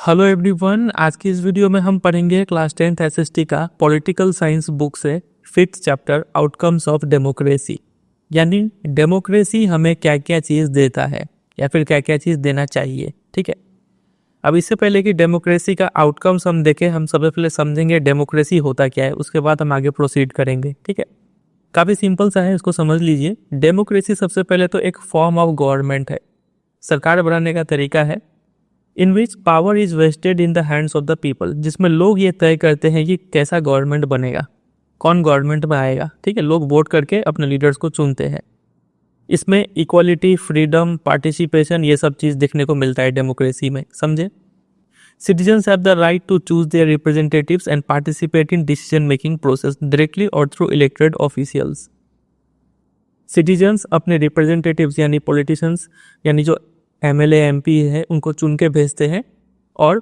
Hello everyone, आज की इस वीडियो में हम पढ़ेंगे क्लास 10th एसएसटी का पॉलिटिकल साइंस बुक से 5th chapter outcomes of democracy. यानी डेमोक्रेसी हमें क्या क्या चीज़ देता है या फिर क्या क्या चीज़ देना चाहिए। ठीक है, अब इससे पहले कि डेमोक्रेसी का आउटकम्स हम देखें, हम सबसे पहले समझेंगे डेमोक्रेसी होता क्या है, उसके बाद हम आगे प्रोसीड करेंगे। ठीक है, काफ़ी सिंपल सा है, इसको समझ लीजिए। डेमोक्रेसी सबसे पहले तो एक फॉर्म ऑफ गवर्नमेंट है, सरकार बनाने का तरीका है in which power is vested in the hands of the people, जिसमें लोग ये तय करते हैं कि कैसा गवर्नमेंट बनेगा, कौन गवर्नमेंट में आएगा। ठीक है, लोग वोट करके अपने लीडर्स को चुनते हैं। इसमें इक्वालिटी, फ्रीडम, पार्टिसिपेशन, ये सब चीज़ देखने को मिलता है डेमोक्रेसी में। समझे? Citizens have the right to choose their representatives and participate in decision making process directly और थ्रू इलेक्टेड ऑफिशियल्स। सिटीजन्स अपने रिप्रेजेंटेटिव्स यानी पॉलिटिशियंस यानी जो एमएलए एमपी है उनको चुन के भेजते हैं और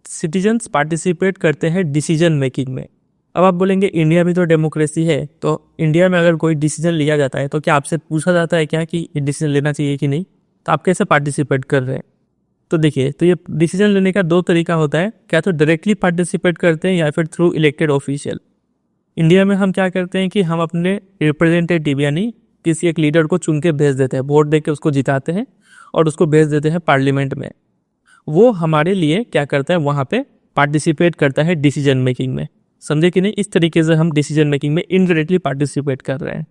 सिटीजन्स पार्टिसिपेट करते हैं डिसीजन मेकिंग में। अब आप बोलेंगे इंडिया में तो डेमोक्रेसी है, तो इंडिया में अगर कोई डिसीजन लिया जाता है तो क्या आपसे पूछा जाता है क्या कि ये डिसीजन लेना चाहिए कि नहीं? तो आप कैसे पार्टिसिपेट कर रहे हैं? तो देखिए, तो ये डिसीजन लेने का दो तरीका होता है, क्या तो डायरेक्टली पार्टिसिपेट करते हैं या फिर थ्रू इलेक्टेड ऑफिशियल। इंडिया में हम क्या करते हैं कि हम अपने रिप्रेजेंटेटिव यानी किसी एक लीडर को चुन के भेज देते हैं, वोट दे के उसको जिताते हैं और उसको भेज देते हैं पार्लियामेंट में। वो हमारे लिए क्या करता है, वहाँ पे पार्टिसिपेट करता है डिसीजन मेकिंग में। समझे कि नहीं? इस तरीके से हम डिसीजन मेकिंग में इनडायरेक्टली पार्टिसिपेट कर रहे हैं।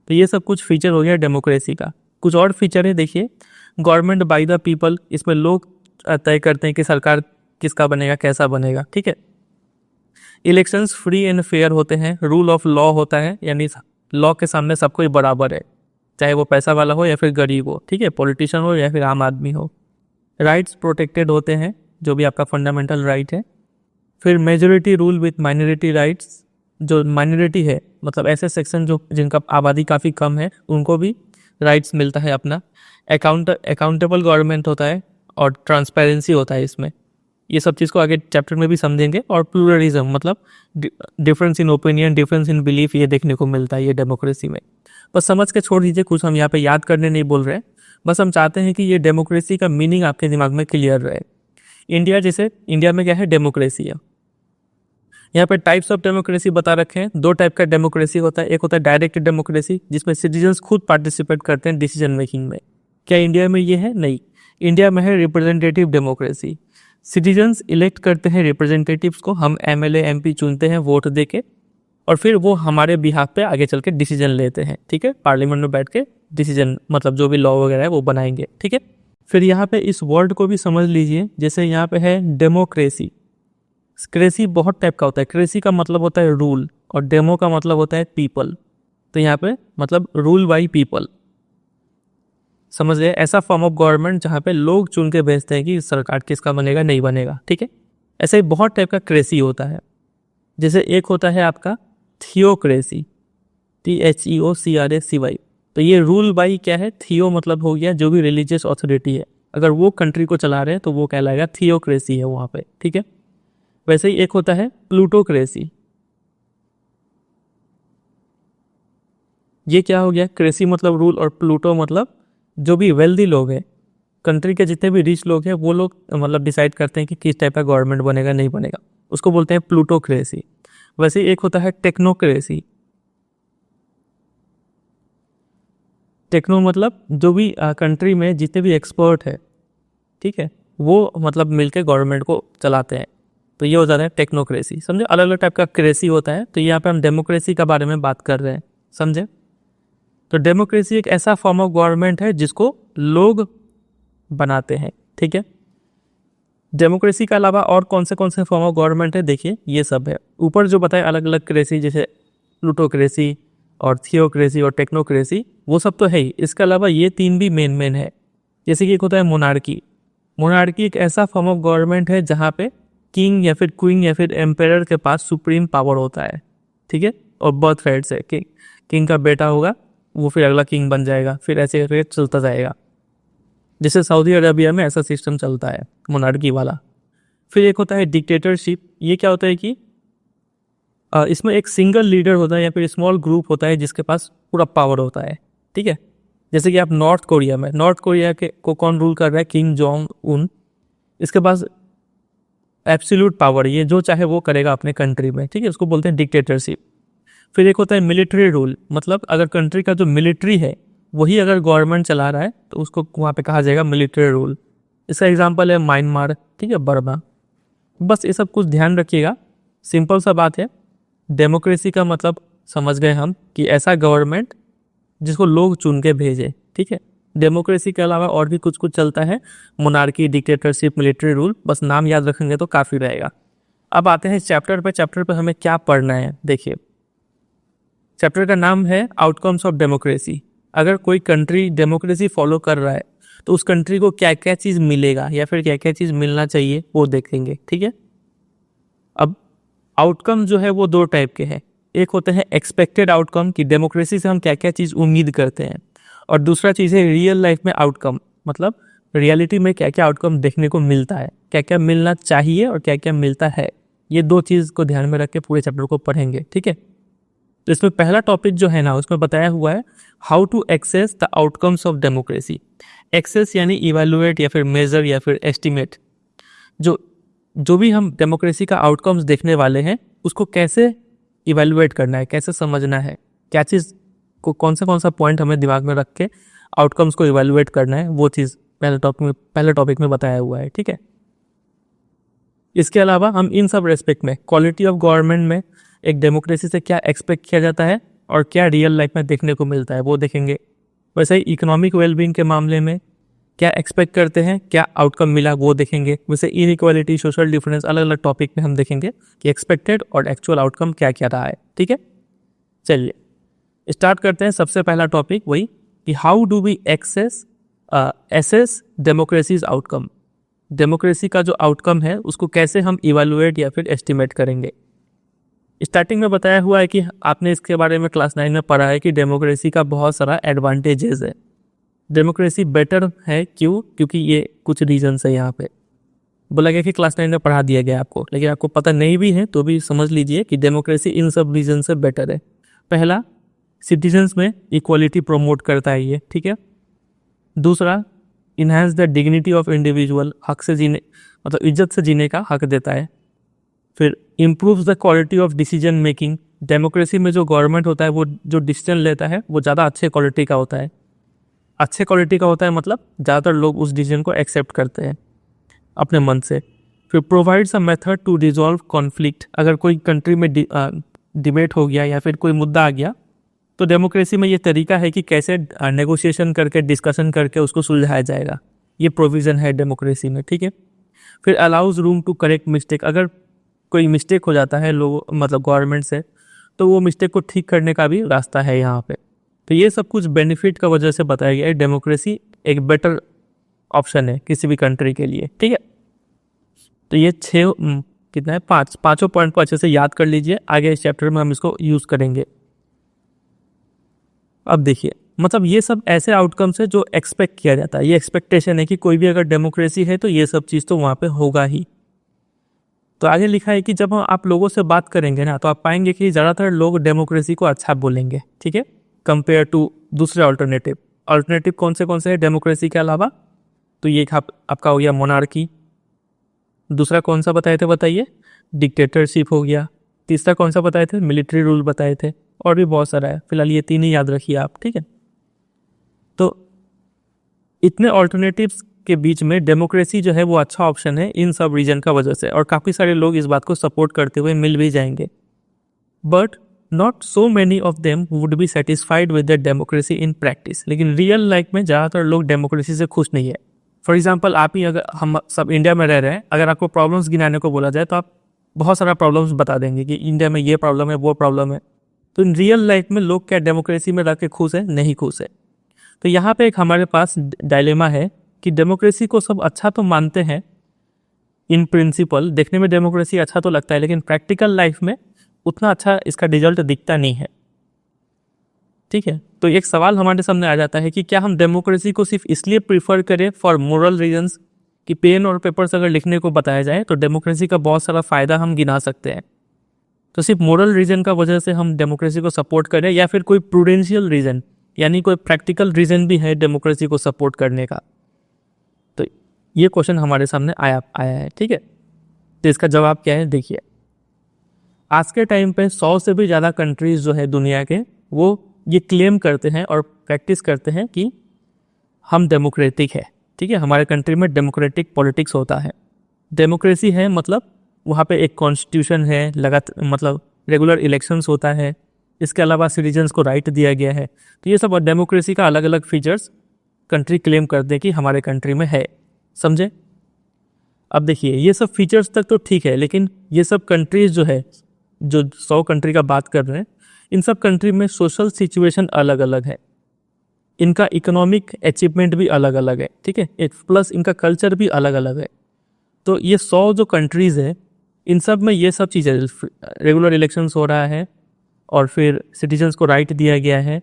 तो ये सब कुछ फीचर हो गया डेमोक्रेसी का। कुछ और फीचर है, देखिए। गवर्नमेंट बाय द पीपल, इसमें लोग तय करते हैं कि सरकार किसका बनेगा, कैसा बनेगा। ठीक है। इलेक्शंस फ्री एंड फेयर होते हैं। रूल ऑफ लॉ होता है, यानी लॉ के सामने सब कोई बराबर है, चाहे वो पैसा वाला हो या फिर गरीब हो। ठीक है, पॉलिटिशियन हो या फिर आम आदमी हो। राइट्स प्रोटेक्टेड होते हैं, जो भी आपका फंडामेंटल राइट है। फिर majority rule with minority rights. जो माइनॉरिटी है मतलब ऐसे सेक्शन जो जिनका आबादी काफ़ी कम है, उनको भी राइट्स मिलता है अपना। अकाउंटेबल गवर्नमेंट होता है और ट्रांसपेरेंसी होता है इसमें। ये सब चीज़ को आगे चैप्टर में भी समझेंगे। और प्लूरलिज्म मतलब difference in opinion, difference in belief, ये देखने को मिलता है ये डेमोक्रेसी में। बस समझ के छोड़ दीजिए, कुछ हम यहाँ पे याद करने नहीं बोल रहे हैं। बस हम चाहते हैं कि ये डेमोक्रेसी का मीनिंग आपके दिमाग में क्लियर रहे। इंडिया में क्या है, डेमोक्रेसी है। यहाँ पे टाइप्स ऑफ डेमोक्रेसी बता रखे हैं। दो टाइप का डेमोक्रेसी होता है। एक होता है डायरेक्ट डेमोक्रेसी, जिसमें सिटीजन्स खुद पार्टिसिपेट करते हैं डिसीजन मेकिंग में। क्या इंडिया में ये है? नहीं। इंडिया में है रिप्रेजेंटेटिव डेमोक्रेसी। सिटीजन्स इलेक्ट करते हैं रिप्रेजेंटेटिव्स को, हम एमएलए एमपी चुनते हैं वोट दे के, और फिर वो हमारे बिहाफ पे आगे चल के डिसीजन लेते हैं। ठीक है, पार्लियामेंट में बैठ के डिसीजन मतलब जो भी लॉ वगैरह है वो बनाएंगे। ठीक है, फिर यहाँ पे इस वर्ड को भी समझ लीजिए। जैसे यहाँ पे है डेमोक्रेसी। क्रेसी बहुत टाइप का होता है। क्रेसी का मतलब होता है रूल और डेमो का मतलब होता है पीपल। तो यहाँ पे मतलब रूल बाई पीपल। समझ गए? ऐसा फॉर्म ऑफ गवर्नमेंट जहाँ पे लोग चुन के भेजते हैं कि सरकार किसका बनेगा, नहीं बनेगा। ठीक है, ऐसे ही बहुत टाइप का क्रेसी होता है। जैसे एक होता है आपका थियोक्रेसी, THEOCRACY। तो ये रूल बाई क्या है, थियो मतलब हो गया जो भी रिलीजियस अथॉरिटी है, अगर वो कंट्री को चला रहे हैं तो वो कहलाएगा थियोक्रेसी है वहाँ पे। ठीक है, वैसे ही एक होता है प्लूटोक्रेसी। ये क्या हो गया, क्रेसी मतलब रूल और प्लूटो मतलब जो भी वेल्दी लोग हैं, कंट्री के जितने भी रिच लोग हैं, वो लोग मतलब डिसाइड करते हैं कि किस टाइप का गवर्नमेंट बनेगा, नहीं बनेगा, उसको बोलते हैं प्लूटोक्रेसी। वैसे एक होता है टेक्नोक्रेसी। टेक्नो मतलब जो भी कंट्री में जितने भी एक्सपर्ट है, ठीक है, वो मतलब मिलके गवर्नमेंट को चलाते हैं। तो ये हो जाता है टेक्नोक्रेसी। समझे? अलग अलग टाइप का क्रेसी होता है। तो यहाँ पे हम डेमोक्रेसी के बारे में बात कर रहे हैं। समझे? तो डेमोक्रेसी एक ऐसा फॉर्म ऑफ गवर्नमेंट है जिसको लोग बनाते हैं। ठीक है, डेमोक्रेसी के अलावा और कौन से फॉर्म ऑफ गवर्नमेंट है, देखिए ये सब है। ऊपर जो बताए अलग अलग क्रेसी, जैसे प्लूटोक्रेसी और थियोक्रेसी और टेक्नोक्रेसी, वो सब तो है ही। इसके अलावा ये तीन भी मेन है। जैसे कि एक होता है मोनार्की। मोनार्की एक ऐसा फॉर्म ऑफ गवर्नमेंट है जहाँ पे किंग या फिर क्वीन या फिर एम्पेरर के पास सुप्रीम पावर होता है। ठीक है, और बर्थ राइट से किंग का बेटा होगा, वो फिर अगला किंग बन जाएगा, फिर ऐसे रेट चलता जाएगा। जैसे सऊदी अरेबिया में ऐसा सिस्टम चलता है मोनार्की वाला। फिर एक होता है डिक्टेटरशिप। ये क्या होता है कि इसमें एक सिंगल लीडर होता है या फिर स्मॉल ग्रुप होता है जिसके पास पूरा पावर होता है। ठीक है, जैसे कि आप नॉर्थ कोरिया में, नॉर्थ कोरिया के को कौन रूल कर रहा है, किम जोंग उन। इसके पास एब्सोल्यूट पावर, ये जो चाहे वो करेगा अपने कंट्री में, ठीक है, उसको बोलते हैं डिक्टेटरशिप। फिर एक होता है मिलिट्री रूल, मतलब अगर कंट्री का जो मिलिट्री है वही अगर गवर्नमेंट चला रहा है तो उसको वहाँ पे कहा जाएगा मिलिट्री रूल। इसका एग्जांपल है म्यांमार, ठीक है, बर्मा। बस ये सब कुछ ध्यान रखिएगा, सिंपल सा बात है। डेमोक्रेसी का मतलब समझ गए हम कि ऐसा गवर्नमेंट जिसको लोग चुन के भेजे, ठीक है। डेमोक्रेसी के अलावा और भी कुछ कुछ चलता है, मोनार्की, डिक्टेटरशिप, मिलिट्री रूल, बस नाम याद रखेंगे तो काफ़ी रहेगा। अब आते हैं चैप्टर पे। चैप्टर पे हमें क्या पढ़ना है, देखिए चैप्टर का नाम है आउटकम्स ऑफ डेमोक्रेसी। अगर कोई कंट्री डेमोक्रेसी फॉलो कर रहा है तो उस कंट्री को क्या क्या चीज़ मिलेगा या फिर क्या क्या चीज़ मिलना चाहिए वो देखेंगे, ठीक है। अब आउटकम जो है वो दो टाइप के हैं। एक होते हैं एक्सपेक्टेड आउटकम कि डेमोक्रेसी से हम क्या क्या चीज़ उम्मीद करते हैं, और दूसरा चीज़ है रियल लाइफ में आउटकम, मतलब रियलिटी में क्या क्या आउटकम देखने को मिलता है, क्या क्या मिलना चाहिए और क्या क्या मिलता है। ये दो चीज़ को ध्यान में रख के पूरे चैप्टर को पढ़ेंगे, ठीक है। तो इसमें पहला टॉपिक जो है ना, उसमें बताया हुआ है how to access the outcomes of democracy. Access यानी इवेलुएट या फिर मेजर या फिर एस्टिमेट। जो भी हम डेमोक्रेसी का आउटकम्स देखने वाले हैं उसको कैसे इवेलुएट करना है, कैसे समझना है, क्या चीज़ को कौन सा पॉइंट हमें दिमाग में रख के आउटकम्स को इवेलुएट करना है, वो चीज़ पहले टॉपिक में बताया हुआ है, ठीक है। इसके अलावा हम इन सब रेस्पेक्ट में क्वालिटी ऑफ गवर्नमेंट में एक डेमोक्रेसी से क्या एक्सपेक्ट किया जाता है और क्या रियल लाइफ में देखने को मिलता है वो देखेंगे। वैसे ही इकोनॉमिक वेलबींग के मामले में क्या एक्सपेक्ट करते हैं, क्या आउटकम मिला वो देखेंगे। वैसे इनइक्वालिटी, सोशल डिफरेंस, अलग अलग टॉपिक में हम देखेंगे कि एक्सपेक्टेड और एक्चुअल आउटकम क्या क्या रहा है, ठीक है। चलिए स्टार्ट करते हैं। सबसे पहला टॉपिक वही कि how do we assess democracy's outcome. Democracy का जो आउटकम है उसको कैसे हम इवेलुएट या फिर एस्टिमेट करेंगे। स्टार्टिंग में बताया हुआ है कि आपने इसके बारे में क्लास 9 में पढ़ा है कि डेमोक्रेसी का बहुत सारा एडवांटेजेस है। डेमोक्रेसी बेटर है, क्यों? क्योंकि ये कुछ रीजन्स है। यहाँ पे बोला गया कि क्लास 9 में पढ़ा दिया गया आपको, लेकिन आपको पता नहीं भी है तो भी समझ लीजिए कि डेमोक्रेसी इन सब रीजन से बेटर है। पहला, सिटीजन्स में इक्वालिटी प्रमोट करता है ये, ठीक है। दूसरा, enhance the dignity of individual, हक से जीने मतलब इज्जत से जीने का हक देता है। फिर improves the quality of decision making. Democracy में जो गवर्नमेंट होता है वो जो डिसीजन लेता है वो ज़्यादा अच्छे क्वालिटी का होता है। अच्छे क्वालिटी का होता है मतलब ज़्यादातर लोग उस डिसीजन को एक्सेप्ट करते हैं अपने मन से। फिर provides a method to resolve conflict. अगर कोई कंट्री में डिबेट हो गया या फिर कोई मुद्दा आ गया तो डेमोक्रेसी में ये तरीका है कि कैसे नेगोशिएशन करके, डिस्कशन करके उसको सुलझाया जाएगा। ये प्रोविज़न है डेमोक्रेसी में, ठीक है। फिर allows room to correct mistake. अगर कोई मिस्टेक हो जाता है लोग मतलब गवर्नमेंट से, तो वो मिस्टेक को ठीक करने का भी रास्ता है यहाँ पे। तो ये सब कुछ बेनिफिट का वजह से बताया गया है। डेमोक्रेसी एक बेटर ऑप्शन है किसी भी कंट्री के लिए, ठीक है। तो ये कितना है, पाँचों पॉइंट को अच्छे से याद कर लीजिए, आगे इस चैप्टर में हम इसको यूज़ करेंगे। अब देखिए, मतलब ये सब ऐसे आउटकम्स है जो एक्सपेक्ट किया जाता है। ये एक्सपेक्टेशन है कि कोई भी अगर डेमोक्रेसी है तो ये सब चीज़ तो वहाँ पे होगा ही। तो आगे लिखा है कि जब आप लोगों से बात करेंगे ना तो आप पाएंगे कि ज़्यादातर लोग डेमोक्रेसी को अच्छा बोलेंगे, ठीक है, कंपेयर टू दूसरे अल्टरनेटिव कौन से हैं डेमोक्रेसी के अलावा। तो ये आपका हो गया मोनार्की। दूसरा कौन सा बताए थे, बताइए? डिक्टेटरशिप हो गया। तीसरा कौन सा बताए थे? मिलिट्री रूल बताए थे। और भी बहुत सारा है, फिलहाल ये तीन ही याद रखिए आप, ठीक है। तो इतने ऑल्टरनेटिव्स के बीच में डेमोक्रेसी जो है वो अच्छा ऑप्शन है इन सब रीजन का वजह से, और काफ़ी सारे लोग इस बात को सपोर्ट करते हुए मिल भी जाएंगे। But not so many of them would be satisfied with the democracy in practice. लेकिन रियल लाइफ में ज़्यादातर लोग डेमोक्रेसी से खुश नहीं है। फॉर एग्जाम्पल, आप ही, अगर हम सब इंडिया में रह रहे हैं, अगर आपको प्रॉब्लम्स गिनाने को बोला जाए तो आप बहुत सारा प्रॉब्लम्स बता देंगे कि इंडिया में ये प्रॉब्लम है, वो प्रॉब्लम है। तो इन रियल लाइफ में लोग क्या डेमोक्रेसी में रह के खुश है? नहीं खुश है। तो यहाँ पे एक हमारे पास डायलेमा है कि डेमोक्रेसी को सब अच्छा तो मानते हैं इन प्रिंसिपल, देखने में डेमोक्रेसी अच्छा तो लगता है, लेकिन प्रैक्टिकल लाइफ में उतना अच्छा इसका रिजल्ट दिखता नहीं है, ठीक है। तो एक सवाल हमारे सामने आ जाता है कि क्या हम डेमोक्रेसी को सिर्फ इसलिए प्रीफर करें फॉर मोरल रीजंस कि पेन और पेपर्स अगर लिखने को बताया जाए तो डेमोक्रेसी का बहुत सारा फ़ायदा हम गिना सकते हैं, तो सिर्फ मोरल रीजन का वजह से हम डेमोक्रेसी को सपोर्ट करें, या फिर कोई प्रूडेंशियल रीजन यानी कोई प्रैक्टिकल रीजन भी है डेमोक्रेसी को सपोर्ट करने का। तो ये क्वेश्चन हमारे सामने आया है, ठीक है। तो इसका जवाब क्या है, देखिए आज के टाइम पे 100 से भी ज़्यादा कंट्रीज जो है दुनिया के, वो ये क्लेम करते हैं और प्रैक्टिस करते हैं कि हम डेमोक्रेटिक है, ठीक है, हमारे कंट्री में डेमोक्रेटिक पॉलिटिक्स होता है। डेमोक्रेसी है मतलब वहाँ पे एक कॉन्स्टिट्यूशन है, मतलब रेगुलर इलेक्शंस होता है, इसके अलावा सिटीजन्स को राइट दिया गया है। तो ये सब डेमोक्रेसी का अलग अलग फीचर्स कंट्री क्लेम करते हैं कि हमारे कंट्री में है, समझे। अब देखिए ये सब फीचर्स तक तो ठीक है, लेकिन ये सब कंट्रीज जो है, जो 100 कंट्री का बात कर रहे हैं, इन सब कंट्री में सोशल सिचुएशन अलग अलग है, इनका इकोनॉमिक अचीवमेंट भी अलग अलग है, ठीक है, एक प्लस इनका कल्चर भी अलग अलग है। तो ये 100 जो कंट्रीज़ है, इन सब में ये सब चीज़ें, रेगुलर इलेक्शंस हो रहा है और फिर सिटीजन्स को राइट दिया गया है,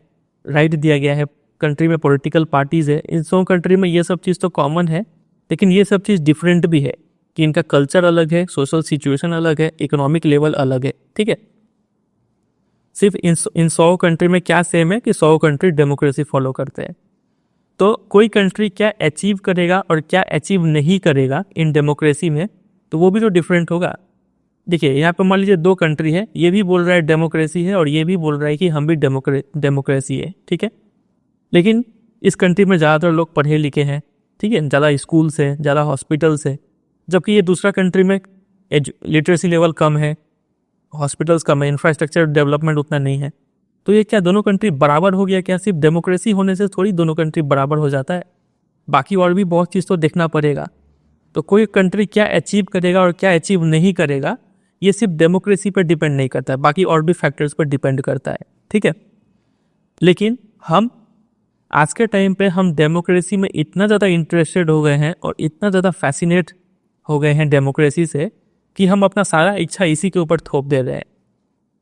कंट्री में पॉलिटिकल पार्टीज़ है, इन 100 कंट्री में ये सब चीज़ तो कॉमन है, लेकिन ये सब चीज़ डिफरेंट भी है कि इनका कल्चर अलग है, सोशल सिचुएशन अलग है, इकोनॉमिक लेवल अलग है, ठीक है। सिर्फ इन 100 कंट्री में क्या सेम है कि 100 कंट्री डेमोक्रेसी फॉलो करते हैं। तो कोई कंट्री क्या अचीव करेगा और क्या अचीव नहीं करेगा इन डेमोक्रेसी में, तो वो भी तो डिफरेंट होगा। देखिए यहाँ पे मान लीजिए 2 कंट्री है, ये भी बोल रहा है डेमोक्रेसी है और ये भी बोल रहा है कि हम भी डेमोक्रेसी है, ठीक है। लेकिन इस कंट्री में ज़्यादातर लोग पढ़े लिखे हैं, ठीक है, ज़्यादा स्कूल्स है, ज़्यादा हॉस्पिटल्स है, जबकि ये दूसरा कंट्री में लिटरेसी लेवल कम है, हॉस्पिटल्स कम है, इंफ्रास्ट्रक्चर डेवलपमेंट उतना नहीं है। तो ये क्या दोनों कंट्री बराबर हो गया क्या? सिर्फ डेमोक्रेसी होने से थोड़ी दोनों कंट्री बराबर हो जाता है, बाकी और भी बहुत चीज़ तो देखना पड़ेगा। तो कोई कंट्री क्या अचीव करेगा और क्या अचीव नहीं करेगा, ये सिर्फ डेमोक्रेसी पर डिपेंड नहीं करता है, बाकी और भी फैक्टर्स पर डिपेंड करता है, ठीक है। लेकिन हम आज के टाइम पे हम डेमोक्रेसी में इतना ज़्यादा इंटरेस्टेड हो गए हैं और इतना ज़्यादा फैसिनेट हो गए हैं डेमोक्रेसी से कि हम अपना सारा इच्छा इसी के ऊपर थोप दे रहे हैं।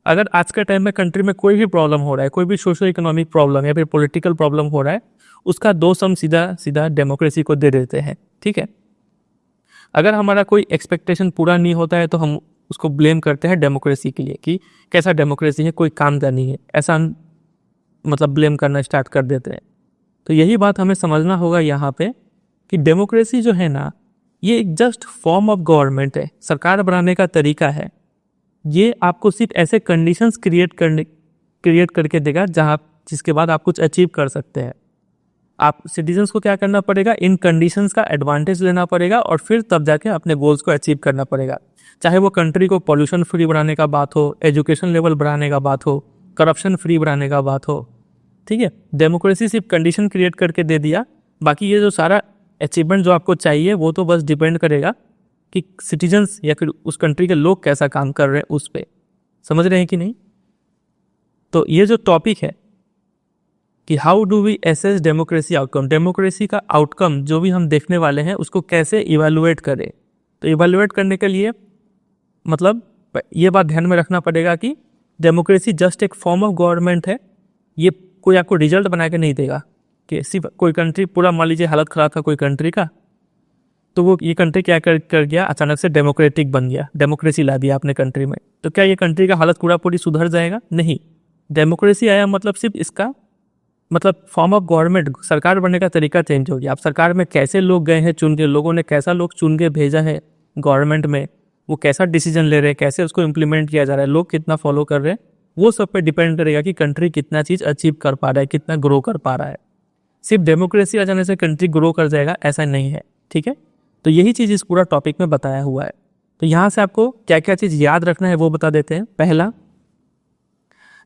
अगर आज के टाइम में कंट्री में कोई भी प्रॉब्लम हो रहा है, कोई भी सोशो इकोनॉमिक प्रॉब्लम या फिर पॉलिटिकल प्रॉब्लम हो रहा है, उसका दोष हम सीधा सीधा डेमोक्रेसी को दे देते हैं, ठीक है। अगर हमारा कोई एक्सपेक्टेशन पूरा नहीं होता है तो हम उसको ब्लेम करते हैं डेमोक्रेसी के लिए कि कैसा डेमोक्रेसी है, कोई काम का नहीं है, ऐसा मतलब ब्लेम करना स्टार्ट कर देते हैं। तो यही बात हमें समझना होगा यहाँ पे कि डेमोक्रेसी जो है ना, ये एक जस्ट फॉर्म ऑफ गवर्नमेंट है, सरकार बनाने का तरीका है। ये आपको सिर्फ ऐसे कंडीशंस क्रिएट करके देगा जिसके बाद आप कुछ अचीव कर सकते हैं। आप सिटीजन्स को क्या करना पड़ेगा, इन कंडीशंस का एडवांटेज लेना पड़ेगा और फिर तब जाके अपने गोल्स को अचीव करना पड़ेगा। चाहे वो कंट्री को पॉल्यूशन फ्री बनाने का बात हो, एजुकेशन लेवल बढ़ाने का बात हो, करप्शन फ्री बनाने का बात हो, ठीक है। डेमोक्रेसी सिर्फ कंडीशन क्रिएट करके दे दिया, बाकी ये जो सारा अचीवमेंट जो आपको चाहिए वो तो बस डिपेंड करेगा कि सिटीजन्स या फिर उस कंट्री के लोग कैसा काम कर रहे हैं उस पर। समझ रहे हैं कि नहीं? तो ये जो टॉपिक है कि how do we assess democracy outcome, democracy का आउटकम जो भी हम देखने वाले हैं उसको कैसे इवैल्यूएट करें। तो इवैल्यूएट करने के लिए मतलब ये बात ध्यान में रखना पड़ेगा कि डेमोक्रेसी जस्ट एक फॉर्म ऑफ गवर्नमेंट है, ये कोई आपको रिजल्ट बना के नहीं देगा कि सिर्फ कोई कंट्री पूरा मान लीजिए हालत ख़राब था कोई कंट्री का, तो वो ये कंट्री क्या कर गया, अचानक से डेमोक्रेटिक बन गया, डेमोक्रेसी ला दिया अपने कंट्री में, तो क्या ये कंट्री का हालत पूरी सुधर जाएगा? नहीं। डेमोक्रेसी आया मतलब सिर्फ इसका मतलब फॉर्म ऑफ गवर्नमेंट, सरकार बनने का तरीका चेंज हो गया। आप सरकार में कैसे लोग गए हैं चुन के, लोगों ने कैसा लोग चुन के भेजा है गवर्नमेंट में, वो कैसा डिसीजन ले रहे हैं, कैसे उसको इम्प्लीमेंट किया जा रहा है, लोग कितना फॉलो कर रहे हैं, वो सब पे डिपेंड करेगा कि कंट्री कितना चीज़ अचीव कर पा रहा है, कितना ग्रो कर पा रहा है। सिर्फ डेमोक्रेसी आ जाने से कंट्री ग्रो कर जाएगा ऐसा नहीं है, ठीक है। तो यही चीज़ इस पूरा टॉपिक में बताया हुआ है। तो यहाँ से आपको क्या क्या चीज़ याद रखना है वो बता देते हैं। पहला,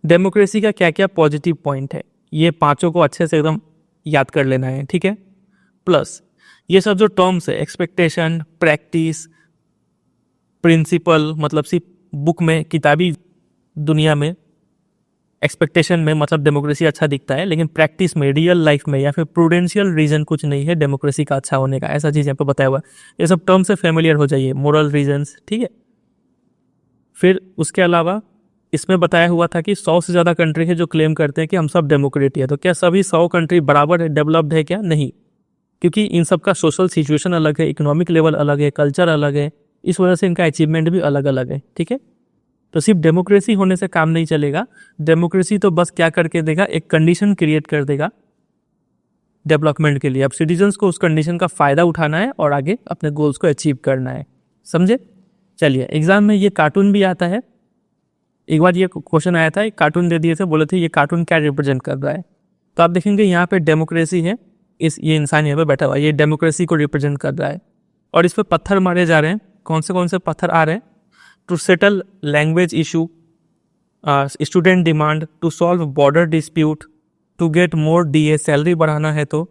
डेमोक्रेसी का क्या क्या पॉजिटिव पॉइंट है, ये 5 को अच्छे से एकदम याद कर लेना है, ठीक है। प्लस ये सब जो टर्म्स है, एक्सपेक्टेशन, प्रैक्टिस, प्रिंसिपल, मतलब सिर्फ बुक में किताबी दुनिया में एक्सपेक्टेशन में मतलब डेमोक्रेसी अच्छा दिखता है, लेकिन प्रैक्टिस में, रियल लाइफ में या फिर प्रूडेंशियल रीजन कुछ नहीं है डेमोक्रेसी का अच्छा होने का, ऐसा चीज़ यहाँ पे बताया हुआ है। ये सब टर्म से फेमिलियर हो जाइए, मोरल रीजन्स, ठीक है। फिर उसके अलावा इसमें बताया हुआ था कि 100 से ज़्यादा कंट्री है जो क्लेम करते हैं कि हम सब डेमोक्रेट है। तो क्या सभी 100 कंट्री बराबर डेवलप्ड है क्या? नहीं, क्योंकि इन सब का सोशल सिचुएशन अलग है, इकोनॉमिक लेवल अलग है, कल्चर अलग है, इस वजह से इनका अचीवमेंट भी अलग अलग है, ठीक है। तो सिर्फ डेमोक्रेसी होने से काम नहीं चलेगा। डेमोक्रेसी तो बस क्या करके देगा, एक कंडीशन क्रिएट कर देगा डेवलपमेंट के लिए। अब सिटीजन्स को उस कंडीशन का फ़ायदा उठाना है और आगे अपने गोल्स को अचीव करना है, समझे। चलिए, एग्जाम में ये कार्टून भी आता है। एक बार ये क्वेश्चन आया था, एक कार्टून दे दिए थे, बोले थे ये कार्टून क्या रिप्रेजेंट कर रहा है। तो आप देखेंगे यहाँ पे डेमोक्रेसी है, ये इंसान यहाँ पे बैठा हुआ है, ये डेमोक्रेसी को रिप्रेजेंट कर रहा है। और इस पर पत्थर मारे जा रहे हैं। कौन से पत्थर आ रहे हैं? To settle language issue, student demand, to solve border dispute, to get more DA, salary बढ़ाना है तो,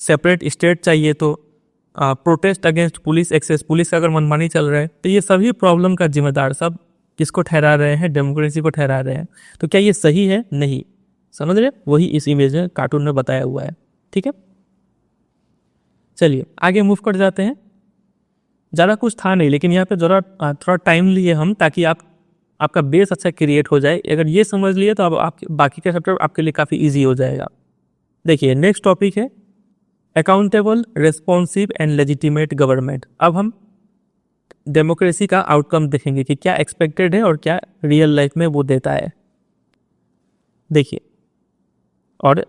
सेपरेट स्टेट चाहिए तो, protest against police excess, police का अगर मनमानी चल रहा है। तो ये सभी प्रॉब्लम का जिम्मेदार सब किसको ठहरा रहे हैं? डेमोक्रेसी को ठहरा रहे हैं। तो क्या ये सही है? नहीं। समझ रहे? वही इस इमेज में कार्टून में बताया हुआ है। ठीक है, चलिए आगे मूव कर जाते हैं। ज़्यादा कुछ था नहीं, लेकिन यहाँ पे जरा थोड़ा टाइम लिए हम, ताकि आपका बेस अच्छा क्रिएट हो जाए। अगर ये समझ लिए तो अब आप बाकी का चैप्टर आपके लिए काफ़ी ईजी हो जाएगा। देखिए, नेक्स्ट टॉपिक है accountable, responsive and legitimate government. अब हम डेमोक्रेसी का आउटकम देखेंगे कि क्या एक्सपेक्टेड है और क्या रियल लाइफ में वो देता है। देखिए, और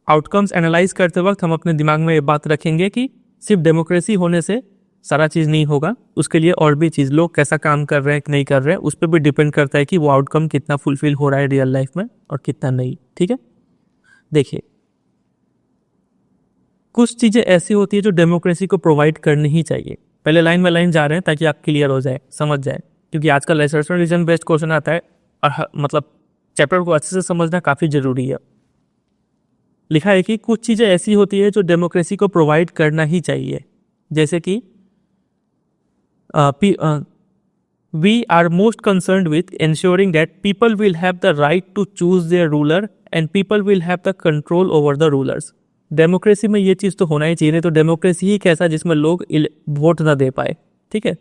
आउटकम्स एनालाइज करते वक्त हम अपने दिमाग में ये बात रखेंगे कि सिर्फ डेमोक्रेसी होने से सारा चीज़ नहीं होगा, उसके लिए और भी चीज़, लोग कैसा काम कर रहे हैं कि नहीं कर रहे हैं, उस पर भी डिपेंड करता है कि वो आउटकम कितना फुलफिल हो रहा है रियल लाइफ में और कितना नहीं। ठीक है, देखिए कुछ चीज़ें ऐसी होती है जो डेमोक्रेसी को प्रोवाइड करनी ही चाहिए। पहले लाइन बाय लाइन जा रहे हैं ताकि आप क्लियर हो जाए, समझ जाए, क्योंकि आजकल असर्शन रीजन बेस्ड क्वेश्चन आता है और मतलब चैप्टर को अच्छे से समझना काफ़ी ज़रूरी है। लिखा है कि कुछ चीज़ें ऐसी होती है जो डेमोक्रेसी को प्रोवाइड करना ही चाहिए, जैसे कि we are most concerned with ensuring that people will have the right to choose their ruler and people will have the control over the rulers। Democracy में ये चीज़ तो होना ही चाहिए, नहीं तो डेमोक्रेसी ही कैसा जिसमें लोग वोट ना दे पाए। ठीक है,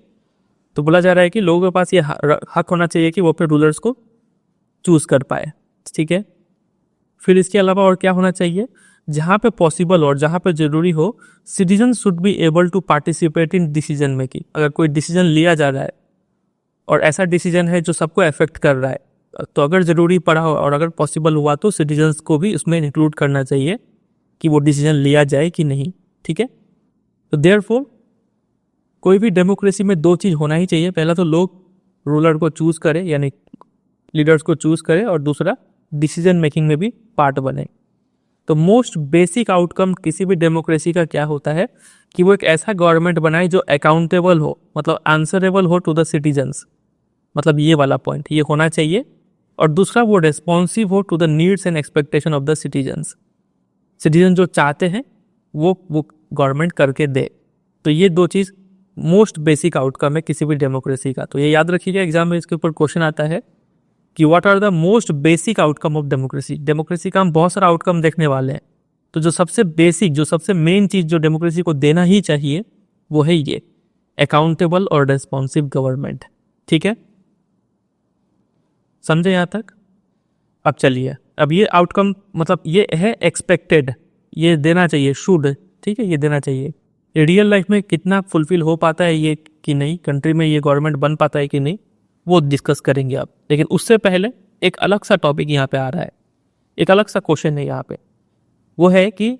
तो बोला जा रहा है कि लोगों के पास ये हक होना चाहिए कि वो अपने रूलर्स को चूज कर पाए। ठीक है, फिर इसके अलावा और क्या होना चाहिए? जहाँ पे पॉसिबल और जहाँ पे जरूरी हो, citizen should be able to participate in decision making. अगर कोई डिसीजन लिया जा रहा है और ऐसा डिसीजन है जो सबको अफेक्ट कर रहा है, तो अगर ज़रूरी पड़ा हो और अगर पॉसिबल हुआ तो सिटीजन्स को भी उसमें इंक्लूड करना चाहिए कि वो डिसीजन लिया जाए कि नहीं। ठीक है, तो देयरफॉर कोई भी डेमोक्रेसी में दो चीज़ होना ही चाहिए। पहला तो लोग रूलर को चूज़ करें, यानी लीडर्स को चूज़ करें, और दूसरा डिसीजन मेकिंग में भी पार्ट बने। तो मोस्ट बेसिक आउटकम किसी भी डेमोक्रेसी का क्या होता है कि वो एक ऐसा गवर्नमेंट बनाए जो अकाउंटेबल हो, मतलब आंसरेबल हो टू द सिटीजन्स, मतलब ये वाला पॉइंट ये होना चाहिए। और दूसरा वो रेस्पॉन्सिव हो to the needs and expectation of the citizens. Citizen जो चाहते हैं वो गवर्नमेंट करके दे। तो ये दो चीज़ मोस्ट बेसिक आउटकम है किसी भी डेमोक्रेसी का। तो ये याद रखिएगा, एग्जाम में इसके ऊपर क्वेश्चन आता है कि what are the most basic outcome of democracy. Democracy का हम बहुत सारा आउटकम देखने वाले हैं, तो जो सबसे बेसिक, जो सबसे मेन चीज़ जो डेमोक्रेसी को देना ही चाहिए वो है ये अकाउंटेबल और रेस्पॉन्सिव गवर्नमेंट। ठीक है, समझे यहाँ तक? अब चलिए, अब ये आउटकम मतलब ये है एक्सपेक्टेड, ये देना चाहिए, शुड। ठीक है, ये देना चाहिए। रियल लाइफ में कितना फुलफिल हो पाता है ये कि नहीं, कंट्री में ये गवर्नमेंट बन पाता है कि नहीं, वो डिस्कस करेंगे आप। लेकिन उससे पहले एक अलग सा टॉपिक यहाँ पे आ रहा है, एक अलग सा क्वेश्चन है यहाँ पे। वो है कि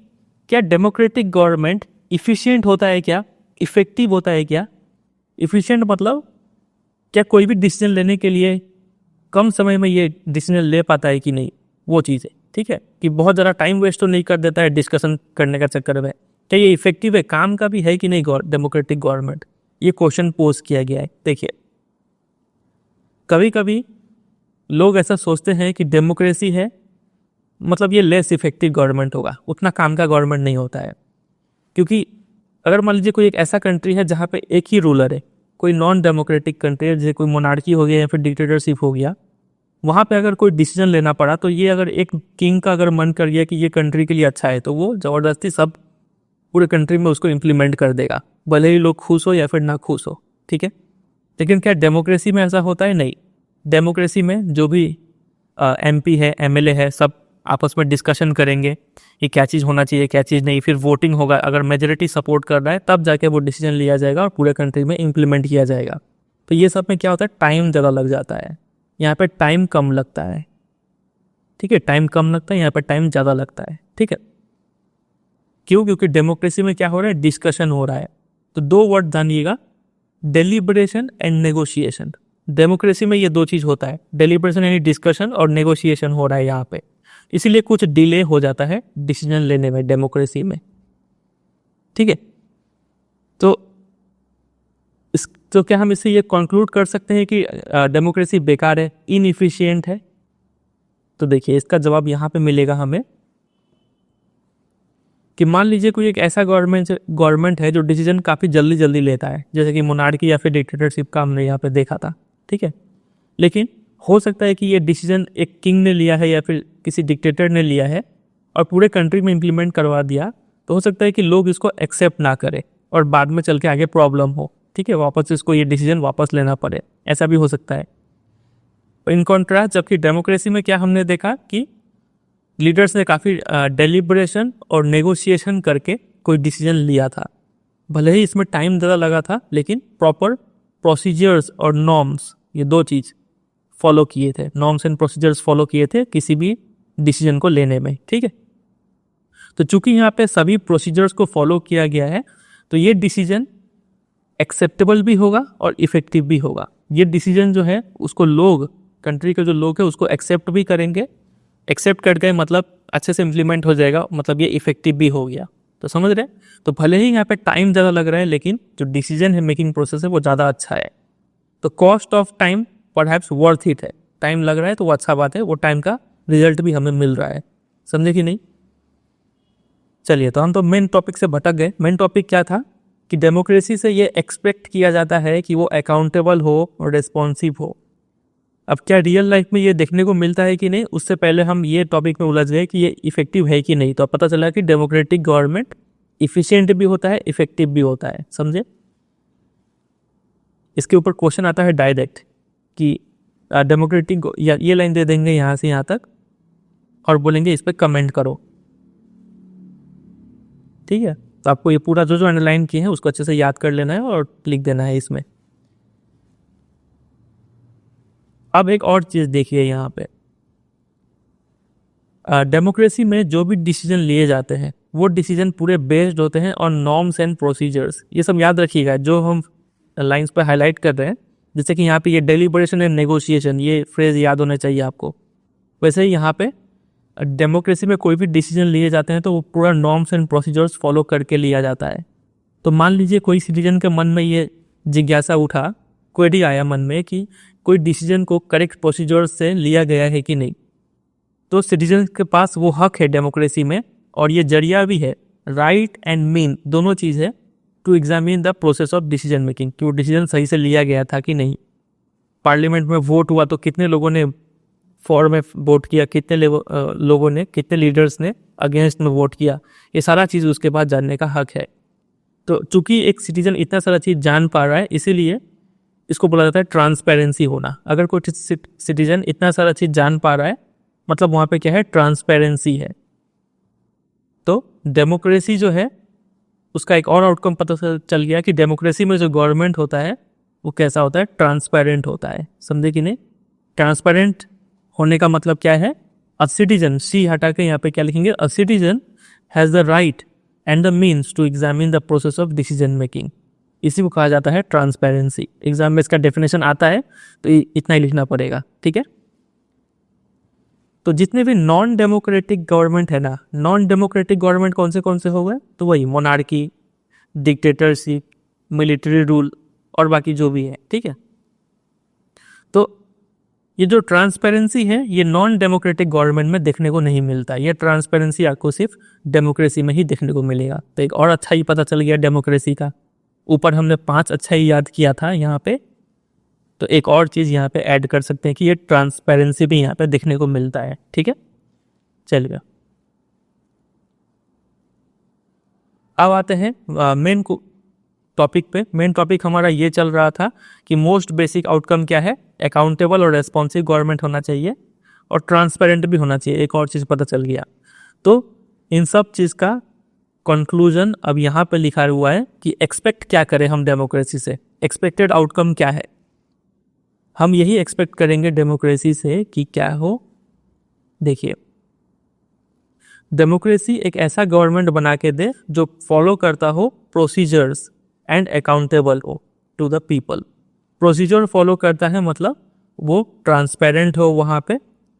क्या डेमोक्रेटिक गवर्नमेंट इफिशिएंट होता है, क्या इफेक्टिव होता है? क्या इफिशिएंट मतलब क्या कोई भी डिसीजन लेने के लिए कम समय में ये डिसीजन ले पाता है कि नहीं, वो चीज़ है। ठीक है, कि बहुत ज़्यादा टाइम वेस्ट तो नहीं कर देता है डिस्कशन करने का चक्कर में। क्या ये इफेक्टिव है, काम का भी है कि नहीं डेमोक्रेटिक गवर्नमेंट? ये क्वेश्चन पोज किया गया है। देखिए, कभी कभी लोग ऐसा सोचते हैं कि डेमोक्रेसी है मतलब ये लेस इफेक्टिव गवर्नमेंट होगा, उतना काम का गवर्नमेंट नहीं होता है। क्योंकि अगर मान लीजिए कोई एक ऐसा कंट्री है जहाँ पे एक ही रूलर है, कोई नॉन डेमोक्रेटिक कंट्री है, जैसे कोई मोनार्की हो गया या फिर डिक्टेटरशिप हो गया, वहाँ पे अगर कोई डिसीजन लेना पड़ा तो ये अगर एक किंग का अगर मन कर गया कि ये कंट्री के लिए अच्छा है, तो वो ज़बरदस्ती सब पूरे कंट्री में उसको इम्प्लीमेंट कर देगा, भले ही लोग खुश हो या फिर ना खुश हो। ठीक है, लेकिन क्या डेमोक्रेसी में ऐसा होता है? नहीं। डेमोक्रेसी में जो भी एमपी है, एमएलए है, सब आपस में डिस्कशन करेंगे कि क्या चीज़ होना चाहिए, क्या चीज़ नहीं, फिर वोटिंग होगा। अगर मेजोरिटी सपोर्ट कर रहा है तब जाके वो डिसीजन लिया जाएगा और पूरे कंट्री में इम्प्लीमेंट किया जाएगा। तो ये सब में क्या होता है, टाइम ज़्यादा लग जाता है, यहाँ पे टाइम कम लगता है। ठीक है, टाइम कम लगता है, यहाँ पे टाइम ज़्यादा लगता है। ठीक है, क्यों? क्योंकि डेमोक्रेसी में क्या हो रहा है, डिस्कशन हो रहा है। तो दो वर्ड जानिएगा, डेलिब्रेशन एंड नेगोशिएशन। डेमोक्रेसी में ये दो चीज़ होता है, डेलिब्रेशन यानी डिस्कशन और नेगोशिएशन हो रहा है यहाँ पे, इसीलिए कुछ डिले हो जाता है डिसीजन लेने में डेमोक्रेसी में। ठीक है, तो क्या हम इससे ये कंक्लूड कर सकते हैं कि डेमोक्रेसी बेकार है, इनएफिशिएंट है? तो देखिए इसका जवाब यहाँ पे मिलेगा हमें कि मान लीजिए कोई एक ऐसा गवर्नमेंट है जो डिसीजन काफ़ी जल्दी जल्दी लेता है, जैसे कि मोनार्की या फिर डिक्टेटरशिप का हमने यहाँ पे देखा था। ठीक है, लेकिन हो सकता है कि ये डिसीजन एक किंग ने लिया है या फिर किसी डिक्टेटर ने लिया है और पूरे कंट्री में इम्प्लीमेंट करवा दिया, तो हो सकता है कि लोग इसको एक्सेप्ट ना करें और बाद में चल के आगे प्रॉब्लम हो। ठीक है, वापस इसको ये डिसीजन वापस लेना पड़े, ऐसा भी हो सकता है। इन कॉन्ट्रास्ट जबकि डेमोक्रेसी में क्या हमने देखा कि लीडर्स ने काफ़ी डेलिब्रेशन और नेगोशिएशन करके कोई डिसीजन लिया था, भले ही इसमें टाइम ज़्यादा लगा था, लेकिन प्रॉपर प्रोसीजर्स और नॉर्म्स, ये दो चीज़ फॉलो किए थे, नॉर्म्स एंड प्रोसीजर्स फॉलो किए थे किसी भी डिसीजन को लेने में। ठीक है, तो चूंकि यहाँ पे सभी प्रोसीजर्स को फॉलो किया गया है, तो ये डिसीजन एक्सेप्टेबल भी होगा और इफेक्टिव भी होगा। ये डिसीजन जो है उसको लोग, कंट्री के जो लोग हैं उसको एक्सेप्ट भी करेंगे, एक्सेप्ट कर गए मतलब अच्छे से इम्प्लीमेंट हो जाएगा, मतलब ये इफेक्टिव भी हो गया। तो समझ रहे हैं, तो भले ही यहाँ पे टाइम ज़्यादा लग रहा है, लेकिन जो डिसीजन है मेकिंग प्रोसेस है वो ज़्यादा अच्छा है। तो cost of time perhaps worth it है, टाइम लग रहा है तो वो अच्छा बात है, वो टाइम का रिजल्ट भी हमें मिल रहा है। समझे कि नहीं? चलिए, तो हम तो मेन टॉपिक से भटक गए। मेन टॉपिक क्या था कि डेमोक्रेसी से ये एक्सपेक्ट किया जाता है कि वो अकाउंटेबल हो और रिस्पॉन्सिव हो। अब क्या रियल लाइफ में ये देखने को मिलता है कि नहीं, उससे पहले हम ये टॉपिक में उलझ गए कि ये इफेक्टिव है कि नहीं। तो पता चला कि डेमोक्रेटिक गवर्नमेंट इफिशिएंट भी होता है, इफेक्टिव भी होता है। समझे? इसके ऊपर क्वेश्चन आता है डायरेक्ट कि डेमोक्रेटिक, या ये लाइन दे देंगे यहाँ से यहाँ तक और बोलेंगे इस पर कमेंट करो। ठीक है, तो आपको ये पूरा जो अंडरलाइन किए हैं उसको अच्छे से याद कर लेना है और लिख देना है इसमें। अब एक और चीज़ देखिए यहाँ पे, डेमोक्रेसी में जो भी डिसीजन लिए जाते हैं वो डिसीजन पूरे बेस्ड होते हैं ऑन नॉर्म्स एंड प्रोसीजर्स। ये सब याद रखिएगा जो हम लाइंस पे हाईलाइट कर रहे हैं, जैसे कि यहाँ पे ये डेलिब्रेशन एंड नेगोशिएशन, ये फ्रेज याद होने चाहिए आपको। वैसे ही यहाँ पे डेमोक्रेसी में कोई भी डिसीजन लिए जाते हैं तो वो पूरा नॉर्म्स एंड प्रोसीजर्स फॉलो करके लिया जाता है। तो मान लीजिए कोई सिटीजन के मन में ये जिज्ञासा उठा, क्वेरी आया मन में कि कोई डिसीजन को करेक्ट प्रोसीजर से लिया गया है कि नहीं, तो सिटीजन के पास वो हक है डेमोक्रेसी में, और ये जरिया भी है, राइट एंड मीन दोनों चीज़ है, to examine the process of decision making, कि वो डिसीजन सही से लिया गया था कि नहीं। पार्लियामेंट में वोट हुआ तो कितने लोगों ने फॉर में वोट किया, कितने लोगों ने, कितने लीडर्स ने अगेंस्ट में वोट किया, ये सारा चीज़ उसके पास जानने का हक है। तो चूंकि एक सिटीजन इतना सारा चीज़ जान पा रहा है, इसीलिए इसको बोला जाता है ट्रांसपेरेंसी होना। अगर कोई सिटीजन इतना सारा चीज़ जान पा रहा है, मतलब वहाँ पे क्या है, ट्रांसपेरेंसी है। तो डेमोक्रेसी जो है उसका एक और आउटकम पता चल गया कि डेमोक्रेसी में जो गवर्नमेंट होता है वो कैसा होता है, ट्रांसपेरेंट होता है। समझे कि नहीं? ट्रांसपेरेंट होने का मतलब क्या है, अ सिटीजन, सी हटा के यहाँ पे क्या लिखेंगे, a citizen has the right and the means to examine the process of decision making. इसी को कहा जाता है ट्रांसपेरेंसी। एग्जाम में इसका डेफिनेशन आता है तो इतना ही लिखना पड़ेगा। ठीक है, तो जितने भी नॉन डेमोक्रेटिक गवर्नमेंट है ना, नॉन डेमोक्रेटिक गवर्नमेंट कौन से हो गए, तो वही मोनार्की, डिक्टेटरशिप, मिलिट्री रूल और बाकी जो भी है। ठीक है, तो ये जो ट्रांसपेरेंसी है ये नॉन डेमोक्रेटिक गवर्नमेंट में देखने को नहीं मिलता। ये ट्रांसपेरेंसी आपको सिर्फ डेमोक्रेसी में ही देखने को मिलेगा। तो एक और अच्छा ही पता चल गया डेमोक्रेसी का। ऊपर हमने 5 अच्छा ही याद किया था यहाँ पे, तो एक और चीज़ यहाँ पे ऐड कर सकते हैं कि ये ट्रांसपेरेंसी भी यहाँ पे देखने को मिलता है। ठीक है, चलिए अब आते हैं मेन टॉपिक पे। मेन टॉपिक हमारा ये चल रहा था कि मोस्ट बेसिक आउटकम क्या है, अकाउंटेबल और रेस्पॉन्सिव गवर्नमेंट होना चाहिए और ट्रांसपेरेंट भी होना चाहिए। एक और चीज़ पता चल गया। तो इन सब चीज़ का कंक्लूजन अब यहाँ पे लिखा हुआ है कि एक्सपेक्ट क्या करें हम डेमोक्रेसी से, एक्सपेक्टेड आउटकम क्या है। हम यही एक्सपेक्ट करेंगे डेमोक्रेसी से कि क्या हो। देखिए, डेमोक्रेसी एक ऐसा गवर्नमेंट बना के दे जो फॉलो करता हो प्रोसीजर्स एंड अकाउंटेबल हो। To the people. Procedure follow करता है मतलब वो ट्रांसपेरेंट हो वहाँ पे,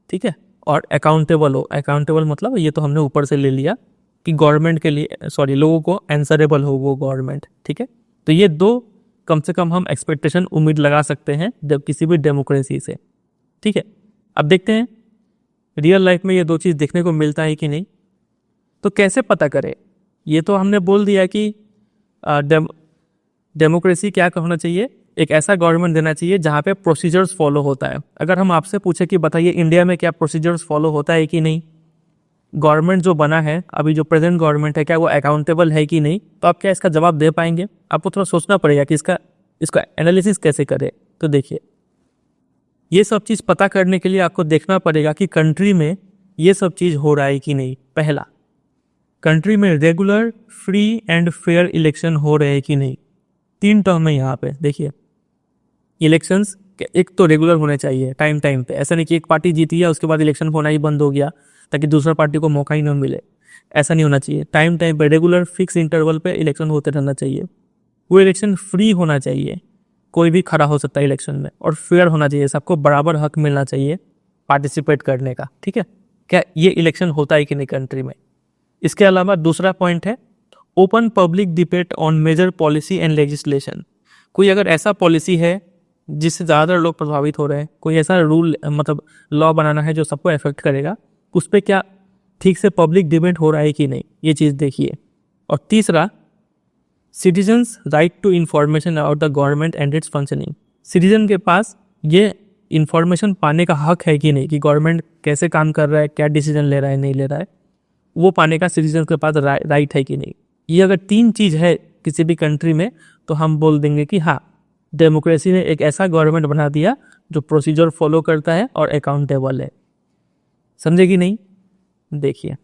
ठीक है, और अकाउंटेबल हो। अकाउंटेबल मतलब ये तो हमने ऊपर से ले लिया कि गवर्नमेंट के लिए, सॉरी, लोगों को आंसरेबल हो वो गवर्नमेंट, ठीक है। तो ये दो कम से कम हम एक्सपेक्टेशन उम्मीद लगा सकते हैं जब किसी भी डेमोक्रेसी से, ठीक है। अब देखते हैं रियल लाइफ में ये दो चीज़ देखने को मिलता है कि नहीं। तो कैसे पता करें? ये तो हमने बोल दिया कि डेमोक्रेसी क्या होना चाहिए, एक ऐसा गवर्नमेंट देना चाहिए जहाँ पे प्रोसीजर्स फॉलो होता है। अगर हम आपसे पूछे कि बताइए इंडिया में क्या प्रोसीजर्स फॉलो होता है कि नहीं, गवर्नमेंट जो बना है अभी, जो प्रेजेंट गवर्नमेंट है, क्या वो अकाउंटेबल है कि नहीं, तो आप क्या इसका जवाब दे पाएंगे? आपको थोड़ा सोचना पड़ेगा कि इसका एनालिसिस कैसे करें। तो देखिए, ये सब चीज़ पता करने के लिए आपको देखना पड़ेगा कि कंट्री में ये सब चीज़ हो रहा है कि नहीं। पहला, कंट्री में regular, free and fair election हो रहे हैं कि नहीं। 3 टर्म है यहाँ पे। देखिए, इलेक्शंस एक तो रेगुलर होने चाहिए टाइम टाइम पे। ऐसा नहीं कि एक पार्टी जीती है उसके बाद इलेक्शन होना ही बंद हो गया ताकि दूसरा पार्टी को मौका ही ना मिले। ऐसा नहीं होना चाहिए। टाइम टाइम पे रेगुलर फिक्स इंटरवल पे इलेक्शन होते रहना चाहिए। वो इलेक्शन फ्री होना चाहिए, कोई भी खड़ा हो सकता है इलेक्शन में, और फेयर होना चाहिए, सबको बराबर हक मिलना चाहिए पार्टिसिपेट करने का, ठीक है। क्या ये इलेक्शन होता है कि नहीं कंट्री में। इसके अलावा दूसरा पॉइंट है open public debate on major policy and legislation. कोई अगर ऐसा पॉलिसी है जिससे ज़्यादातर लोग प्रभावित हो रहे हैं, कोई ऐसा रूल मतलब लॉ बनाना है जो सबको अफेक्ट करेगा, उस पर क्या ठीक से पब्लिक डिबेट हो रहा है कि नहीं, ये चीज़ देखिए। और तीसरा, citizens right to information about the government and its functioning. Citizen के पास ये इन्फॉर्मेशन पाने का हक है कि नहीं, कि गवर्नमेंट कैसे काम कर रहा है, क्या डिसीजन ले रहा है, नहीं ले रहा है, वो पाने का सिटीजन के पास राइट है कि नहीं। ये अगर 3 चीज़ है किसी भी कंट्री में, तो हम बोल देंगे कि हाँ, डेमोक्रेसी ने एक ऐसा गवर्नमेंट बना दिया जो प्रोसीजर फॉलो करता है और अकाउंटेबल है। समझे कि नहीं? देखिए,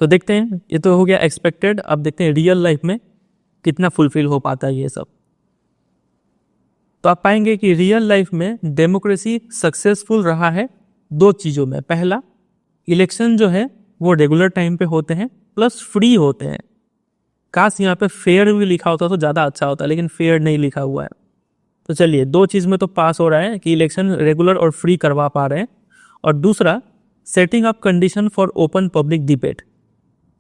तो देखते हैं, ये तो हो गया एक्सपेक्टेड। अब देखते हैं रियल लाइफ में कितना फुलफिल हो पाता है ये सब। तो आप पाएंगे कि रियल लाइफ में डेमोक्रेसी सक्सेसफुल रहा है 2 चीज़ों में। पहला, इलेक्शन जो है वो रेगुलर टाइम पे होते हैं प्लस फ्री होते हैं। काश यहाँ पे फेयर भी लिखा होता तो ज़्यादा अच्छा होता, लेकिन फेयर नहीं लिखा हुआ है। तो चलिए, 2 चीज़ में तो पास हो रहा है कि इलेक्शन रेगुलर और फ्री करवा पा रहे हैं। और दूसरा, setting up condition for open public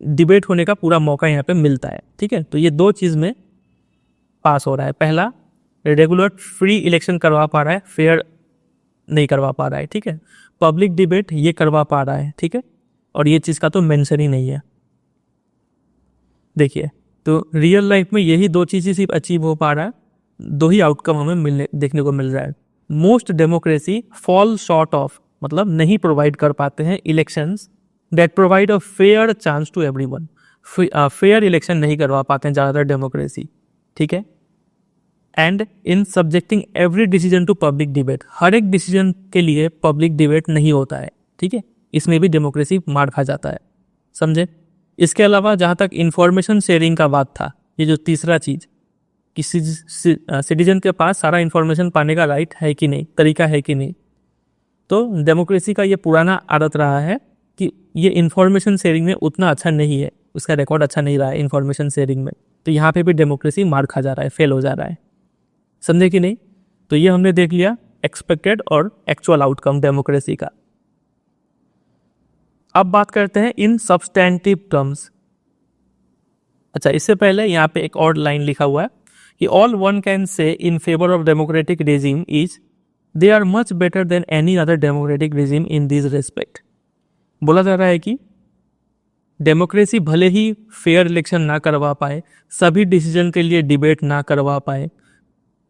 debate होने का पूरा मौका यहाँ पे मिलता है, ठीक है। तो ये 2 चीज़ में पास हो रहा है। पहला, रेगुलर फ्री इलेक्शन करवा पा रहा है, फेयर नहीं करवा पा रहा है, ठीक है। पब्लिक डिबेट ये करवा पा रहा है, ठीक है। और ये चीज़ का तो मेंशन ही नहीं है। देखिए, तो रियल लाइफ में यही 2 चीज़ें सिर्फ अचीव हो पा रहा है, 2 ही आउटकम हमें देखने को मिल रहा है। Most democracy fall short of, मतलब नहीं प्रोवाइड कर पाते हैं elections that provide a fair chance to everyone. Fair election नहीं करवा पाते हैं ज़्यादातर डेमोक्रेसी, ठीक है। And in subjecting every decision to public debate, हर एक डिसीजन के लिए पब्लिक डिबेट नहीं होता है, ठीक है। इसमें भी डेमोक्रेसी मार खा जाता है, समझे। इसके अलावा जहाँ तक इंफॉर्मेशन शेयरिंग का बात था, ये जो तीसरा चीज़ कि सिटीजन के पास सारा इंफॉर्मेशन पाने का राइट है कि नहीं, तरीका है कि नहीं, तो डेमोक्रेसी का ये पुराना आदत रहा है कि ये इंफॉर्मेशन शेयरिंग में उतना अच्छा नहीं है, उसका रिकॉर्ड अच्छा नहीं रहा है इंफॉर्मेशन शेयरिंग में। तो यहाँ पे भी डेमोक्रेसी मार खा जा रहा है, फेल हो जा रहा है, समझे कि नहीं। तो ये हमने देख लिया एक्सपेक्टेड और एक्चुअल आउटकम डेमोक्रेसी का। अब बात करते हैं इन सब्सटेंटिव टर्म्स। अच्छा, इससे पहले यहाँ पे एक और लाइन लिखा हुआ है कि all one can say in favour of democratic regime is they are much better than any other democratic regime in this respect. बोला जा रहा है कि डेमोक्रेसी भले ही फेयर इलेक्शन ना करवा पाए, सभी डिसीजन के लिए डिबेट ना करवा पाए,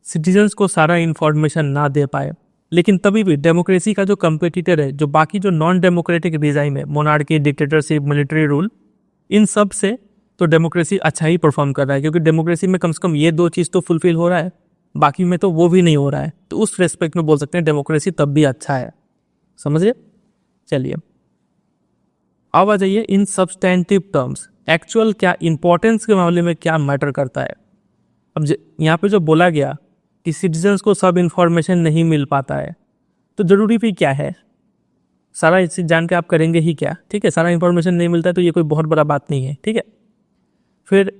सिटीजन्स को सारा इन्फॉर्मेशन ना दे पाए, लेकिन तभी भी डेमोक्रेसी का जो कंपेटिटर है, जो बाकी जो नॉन डेमोक्रेटिक रिजाइम है, मोनार्की, डिक्टेटरशिप, मिलिट्री रूल, इन सब से तो डेमोक्रेसी अच्छा ही परफॉर्म कर रहा है, क्योंकि डेमोक्रेसी में कम से कम ये 2 चीज़ तो फुलफिल हो रहा है, बाकी में तो वो भी नहीं हो रहा है। तो उस रेस्पेक्ट में बोल सकते हैं डेमोक्रेसी तब भी अच्छा है, समझिए। चलिए, अब आ जाइए इन सब्सटेंटिव टर्म्स, एक्चुअल क्या इंपॉर्टेंस के मामले में क्या मैटर करता है। अब यहाँ पे जो बोला गया कि सिटीजन्स को सब इन्फॉर्मेशन नहीं मिल पाता है, तो ज़रूरी भी क्या है, सारा इस जान के आप करेंगे ही क्या, ठीक है। सारा इन्फॉर्मेशन नहीं मिलता है तो ये कोई बहुत बड़ा बात नहीं है, ठीक है। फिर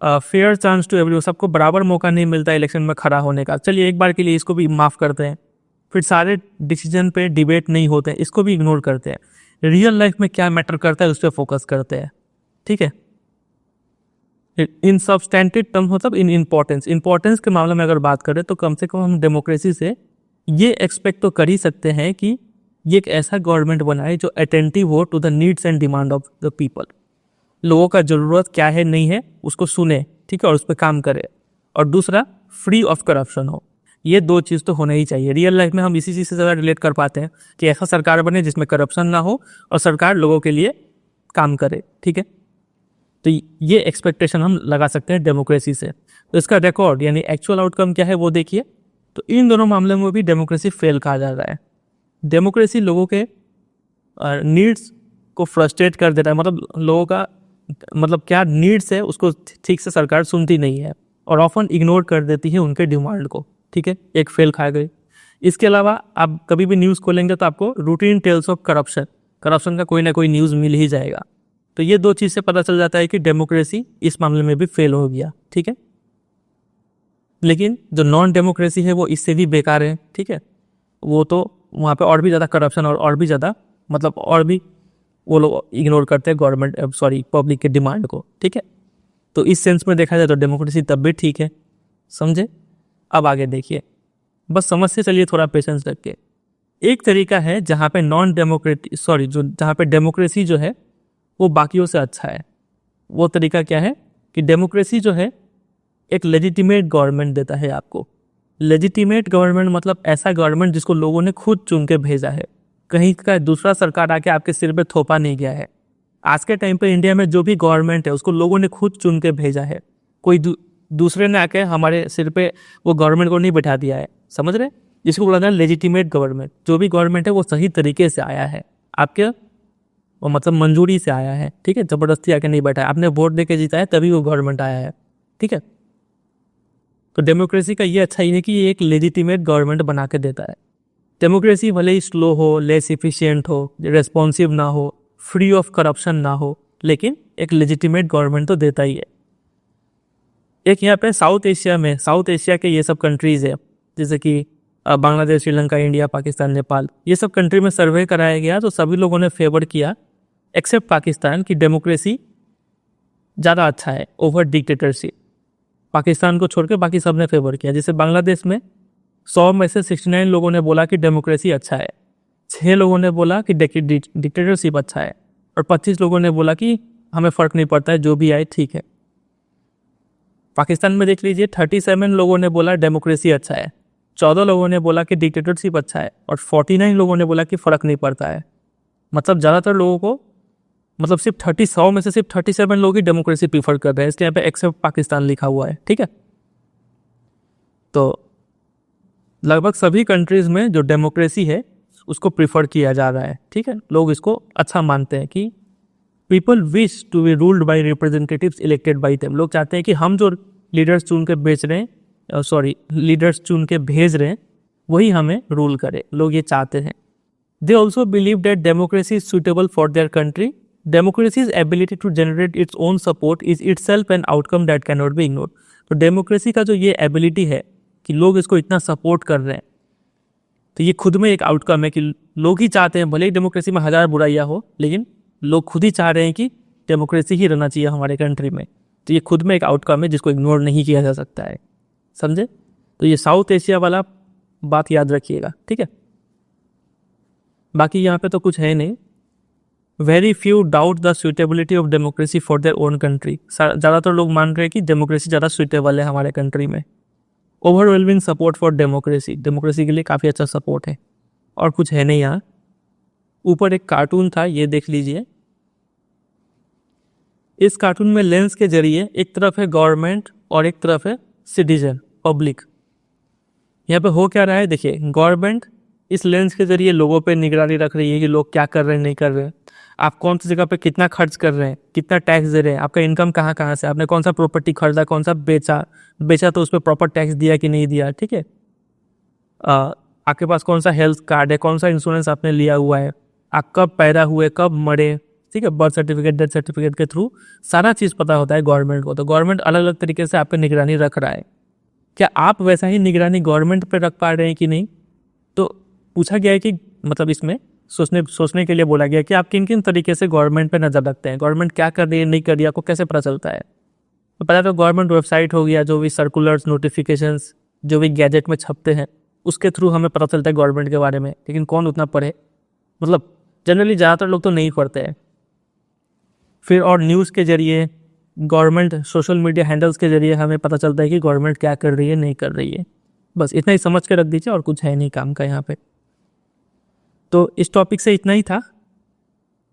फेयर चांस टू एवरी, सबको बराबर मौका नहीं मिलता इलेक्शन में खड़ा होने का। चलिए एक बार के लिए इसको भी माफ़ करते हैं। फिर सारे डिसीजन पे डिबेट नहीं होते हैं, इसको भी इग्नोर करते हैं। रियल लाइफ में क्या मैटर करता है उस पर फोकस करते हैं, ठीक है। इन सब्सटेंटिव टर्म मतलब इन इंपॉर्टेंस के मामले में अगर बात करें तो कम से कम हम डेमोक्रेसी से ये एक्सपेक्ट तो कर ही सकते हैं कि ये एक ऐसा गवर्नमेंट बनाए जो अटेंटिव हो to the needs and demand of the people. लोगों का ज़रूरत क्या है नहीं है उसको सुने, ठीक है, और उस पर काम करे। और दूसरा, फ्री ऑफ करप्शन हो। ये दो चीज़ तो होना ही चाहिए। रियल लाइफ में हम इसी चीज़ से ज़्यादा रिलेट कर पाते हैं कि ऐसा सरकार बने जिसमें करप्शन ना हो और सरकार लोगों के लिए काम करे, ठीक है। तो ये एक्सपेक्टेशन हम लगा सकते हैं डेमोक्रेसी से। तो इसका रिकॉर्ड यानी एक्चुअल आउटकम क्या है वो देखिए। तो इन दोनों मामलों में भी डेमोक्रेसी फेल कहा जा रहा है। डेमोक्रेसी लोगों के नीड्स को फ्रस्ट्रेट कर देता है, मतलब लोगों का मतलब क्या नीड्स है उसको ठीक से सरकार सुनती नहीं है और ऑफन इग्नोर कर देती है उनके डिमांड को, ठीक है। एक फेल खा गई। इसके अलावा आप कभी भी न्यूज़ खोलेंगे तो आपको रूटीन टेल्स ऑफ करप्शन का कोई ना कोई न्यूज़ मिल ही जाएगा। तो ये दो चीज़ से पता चल जाता है कि डेमोक्रेसी इस मामले में भी फेल हो गया, ठीक है। लेकिन जो नॉन डेमोक्रेसी है वो इससे भी बेकार है, ठीक है। वो तो वहाँ पे और भी ज़्यादा करप्शन और भी ज़्यादा मतलब और भी वो लोग इग्नोर करते हैं पब्लिक के डिमांड को, ठीक है। तो इस सेंस में देखा जाए तो डेमोक्रेसी तब भी ठीक है, समझे। अब आगे देखिए, बस समझ से चलिए, थोड़ा पेशेंस रख के। एक तरीका है जहाँ पे जहाँ पे डेमोक्रेसी जो है वो बाकियों से अच्छा है। वो तरीका क्या है कि डेमोक्रेसी जो है एक लेजिटिमेट गवर्नमेंट देता है आपको। लेजिटिमेट गवर्नमेंट मतलब ऐसा गवर्नमेंट जिसको लोगों ने खुद चुन के भेजा है, कहीं का दूसरा सरकार आके आपके सिर पे थोपा नहीं गया है। आज के टाइम पे इंडिया में जो भी गवर्नमेंट है उसको लोगों ने खुद चुन के भेजा है। कोई दूसरे ने आके हमारे सिर पे वो गवर्नमेंट को नहीं बैठा दिया है, समझ रहे। जिसको बोला जाए लेजिटिमेट गवर्नमेंट। जो भी गवर्नमेंट है वो सही तरीके से आया है, आपके वो मतलब मंजूरी से आया है, ठीक है। ज़बरदस्ती आके नहीं बैठा है, आपने वोट दे के जीता है तभी वो गवर्नमेंट आया है, ठीक है। तो डेमोक्रेसी का ये अच्छा ही है कि ये एक लेजिटिमेट गवर्नमेंट बना के देता है। डेमोक्रेसी भले ही स्लो हो, लेस इफिशिएंट हो, रेस्पॉन्सिव ना हो, फ्री ऑफ करप्शन ना हो, लेकिन एक लेजिटिमेट गवर्नमेंट तो देता ही है। एक यहाँ पे साउथ एशिया के ये सब कंट्रीज़ है, जैसे कि बांग्लादेश, श्रीलंका, इंडिया, पाकिस्तान, नेपाल, ये सब कंट्री में सर्वे कराया गया तो सभी लोगों ने फेवर किया एक्सेप्ट पाकिस्तान की डेमोक्रेसी ज़्यादा अच्छा है ओवर डिक्टेटरशिप। पाकिस्तान को छोड़ के बाकी सब ने फेवर किया। जैसे बांग्लादेश में 100 में से 69 लोगों ने बोला कि डेमोक्रेसी अच्छा है, 6 लोगों ने बोला कि डिक्टेटरशिप अच्छा है और 25 लोगों ने बोला कि हमें फ़र्क नहीं पड़ता है, जो भी आए ठीक है। पाकिस्तान में देख लीजिए, 37 लोगों ने बोला डेमोक्रेसी अच्छा है, 14 लोगों ने बोला कि डिक्टेटरशिप अच्छा है और 49 लोगों ने बोला कि फ़र्क नहीं पड़ता है। मतलब ज़्यादातर लोगों को मतलब सिर्फ 100 में से सिर्फ 37 लोग ही डेमोक्रेसी प्रीफर कर रहे हैं, इसलिए यहाँ पे एक्सेप्ट पाकिस्तान लिखा हुआ है, ठीक है। तो लगभग सभी कंट्रीज़ में जो डेमोक्रेसी है उसको प्रीफर किया जा रहा है, ठीक है। लोग इसको अच्छा मानते हैं कि people wish to be ruled by representatives elected by them. लोग चाहते हैं कि हम जो लीडर्स चुन के भेज रहे हैं वही हमें रूल करे। लोग ये चाहते हैं। They also believe that democracy is suitable for their country. Democracy's ability to generate its own support is itself an outcome that can not be ignored. तो डेमोक्रेसी का जो ये एबिलिटी है कि लोग इसको इतना सपोर्ट कर रहे हैं, तो ये खुद में एक आउटकम है कि लोग ही चाहते हैं, भले ही डेमोक्रेसी में 1000 बुराइयाँ हो, लेकिन लोग खुद ही चाह रहे हैं कि डेमोक्रेसी ही रहना चाहिए हमारे कंट्री में। तो ये खुद में एक आउटकम है जिसको इग्नोर नहीं किया जा सकता है, समझे। तो ये साउथ एशिया वाला बात याद रखिएगा, ठीक है। बाकी यहाँ पे तो कुछ है नहीं। Very few doubt the suitability of democracy for their own country. ज़्यादातर लोग मान रहे हैं कि डेमोक्रेसी ज़्यादा सुटेबल है हमारे कंट्री में। ओवरवेलमिंग सपोर्ट फॉर डेमोक्रेसी के लिए काफ़ी अच्छा सपोर्ट है। और कुछ है नहीं यहाँ। ऊपर एक कार्टून था, ये देख लीजिए। इस कार्टून में लेंस के जरिए एक तरफ है गवर्नमेंट और एक तरफ है सिटीजन, पब्लिक। यहाँ पे हो क्या रहा है देखिए। गवर्नमेंट इस लेंस के जरिए लोगों पे निगरानी रख रही है कि लोग क्या कर रहे हैं, नहीं कर रहे हैं, आप कौन सी जगह पे कितना खर्च कर रहे हैं, कितना टैक्स दे रहे हैं, आपका इनकम कहाँ कहाँ से, आपने कौन सा प्रॉपर्टी खरीदा, कौन सा बेचा तो उस पर प्रॉपर टैक्स दिया कि नहीं दिया, ठीक है। आपके पास कौन सा हेल्थ कार्ड है, कौन सा इंश्योरेंस आपने लिया हुआ है, आप कब पैदा हुए, कब मरे, ठीक है, बर्थ सर्टिफिकेट, डेथ सर्टिफिकेट के थ्रू सारा चीज़ पता होता है गवर्नमेंट को। तो गवर्नमेंट अलग अलग तरीके से आप पे निगरानी रख रहा है। क्या आप वैसा ही निगरानी गवर्नमेंट पे रख पा रहे हैं कि नहीं? तो पूछा गया है कि मतलब इसमें सोचने के लिए बोला गया कि आप किन किन तरीके से गवर्नमेंट पे नजर रखते हैं, गवर्नमेंट क्या कर रही है नहीं कर रही है, आपको कैसे पता चलता है? तो पता तो गवर्नमेंट वेबसाइट हो गया, जो भी सर्कुलर्स, नोटिफिकेशंस जो भी गैजेट में छपते हैं उसके थ्रू हमें पता चलता है गवर्नमेंट के बारे में। लेकिन कौन उतना पढ़े, मतलब जनरली ज़्यादातर लोग तो नहीं पढ़ते हैं। फिर और न्यूज़ के जरिए, गवर्नमेंट सोशल मीडिया हैंडल्स के जरिए हमें पता चलता है कि गवर्नमेंट क्या कर रही है नहीं कर रही है। बस इतना ही समझ के रख दीजिए, और कुछ है नहीं काम का यहाँ पे। तो इस टॉपिक से इतना ही था।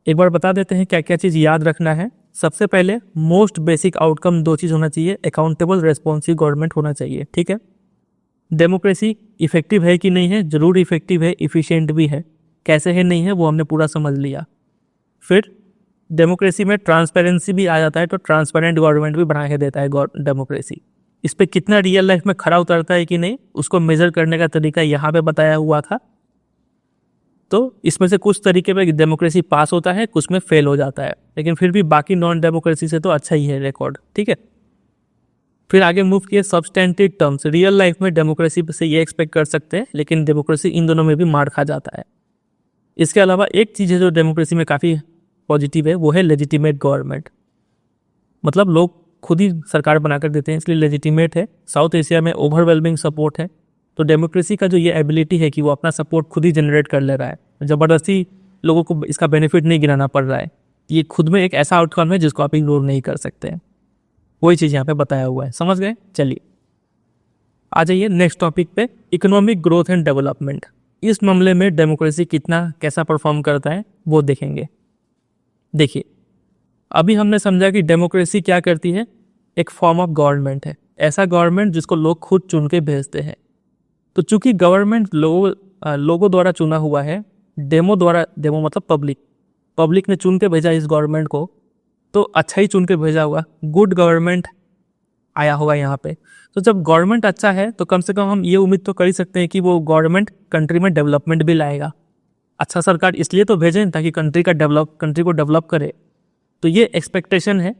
एक बार बता देते हैं क्या क्या चीज़ याद रखना है। सबसे पहले मोस्ट बेसिक आउटकम 2 चीज़ होना चाहिए, अकाउंटेबल रेस्पॉन्सिव गवर्नमेंट होना चाहिए, ठीक है। डेमोक्रेसी इफेक्टिव है कि नहीं है? ज़रूर इफेक्टिव है, इफ़िशिएंट भी है। कैसे है नहीं है वो हमने पूरा समझ लिया। फिर डेमोक्रेसी में ट्रांसपेरेंसी भी आ जाता है, तो ट्रांसपेरेंट गवर्नमेंट भी बना के देता है डेमोक्रेसी। इस पर कितना रियल लाइफ में खरा उतरता है कि नहीं, उसको मेजर करने का तरीका यहाँ पे बताया हुआ था। तो इसमें से कुछ तरीके पे डेमोक्रेसी पास होता है, कुछ में फेल हो जाता है, लेकिन फिर भी बाकी नॉन डेमोक्रेसी से तो अच्छा ही है रिकॉर्ड, ठीक है। फिर आगे मूव किए सब्सटेंटिव टर्म्स। रियल लाइफ में डेमोक्रेसी से ये एक्सपेक्ट कर सकते हैं, लेकिन डेमोक्रेसी इन दोनों में भी मार खा जाता है। इसके अलावा एक चीज़ है जो डेमोक्रेसी में काफ़ी पॉजिटिव है, वो है लेजिटिमेट गवर्नमेंट। मतलब लोग खुद ही सरकार बनाकर देते हैं, इसलिए लेजिटिमेट है। साउथ एशिया में ओवरवेलमिंग सपोर्ट है। तो डेमोक्रेसी का जो ये एबिलिटी है कि वो अपना सपोर्ट खुद ही जनरेट कर ले रहा है, ज़बरदस्ती लोगों को इसका बेनिफिट नहीं गिराना पड़ रहा है, ये खुद में एक ऐसा आउटकम है जिसको आप इग्नोर नहीं कर सकते हैं। वही चीज़ यहाँ पे बताया हुआ है, समझ गए? चलिए आ जाइए नेक्स्ट टॉपिक पे, इकोनॉमिक ग्रोथ एंड डेवलपमेंट। इस मामले में डेमोक्रेसी कितना कैसा परफॉर्म करता है वो देखेंगे। देखिए, अभी हमने समझा कि डेमोक्रेसी क्या करती है, एक फॉर्म ऑफ गवर्नमेंट है, ऐसा गवर्नमेंट जिसको लोग खुद चुन के भेजते हैं। तो चूंकि गवर्नमेंट लोगों द्वारा चुना हुआ है, डेमो मतलब पब्लिक ने चुन के भेजा इस गवर्नमेंट को, तो अच्छा ही चुन के भेजा हुआ, गुड गवर्नमेंट आया होगा यहाँ पे। तो जब गवर्नमेंट अच्छा है तो कम से कम हम ये उम्मीद तो कर ही सकते हैं कि वो गवर्नमेंट कंट्री में डेवलपमेंट भी लाएगा। अच्छा सरकार इसलिए तो भेजें ताकि कंट्री को डेवलप करे। तो ये एक्सपेक्टेशन है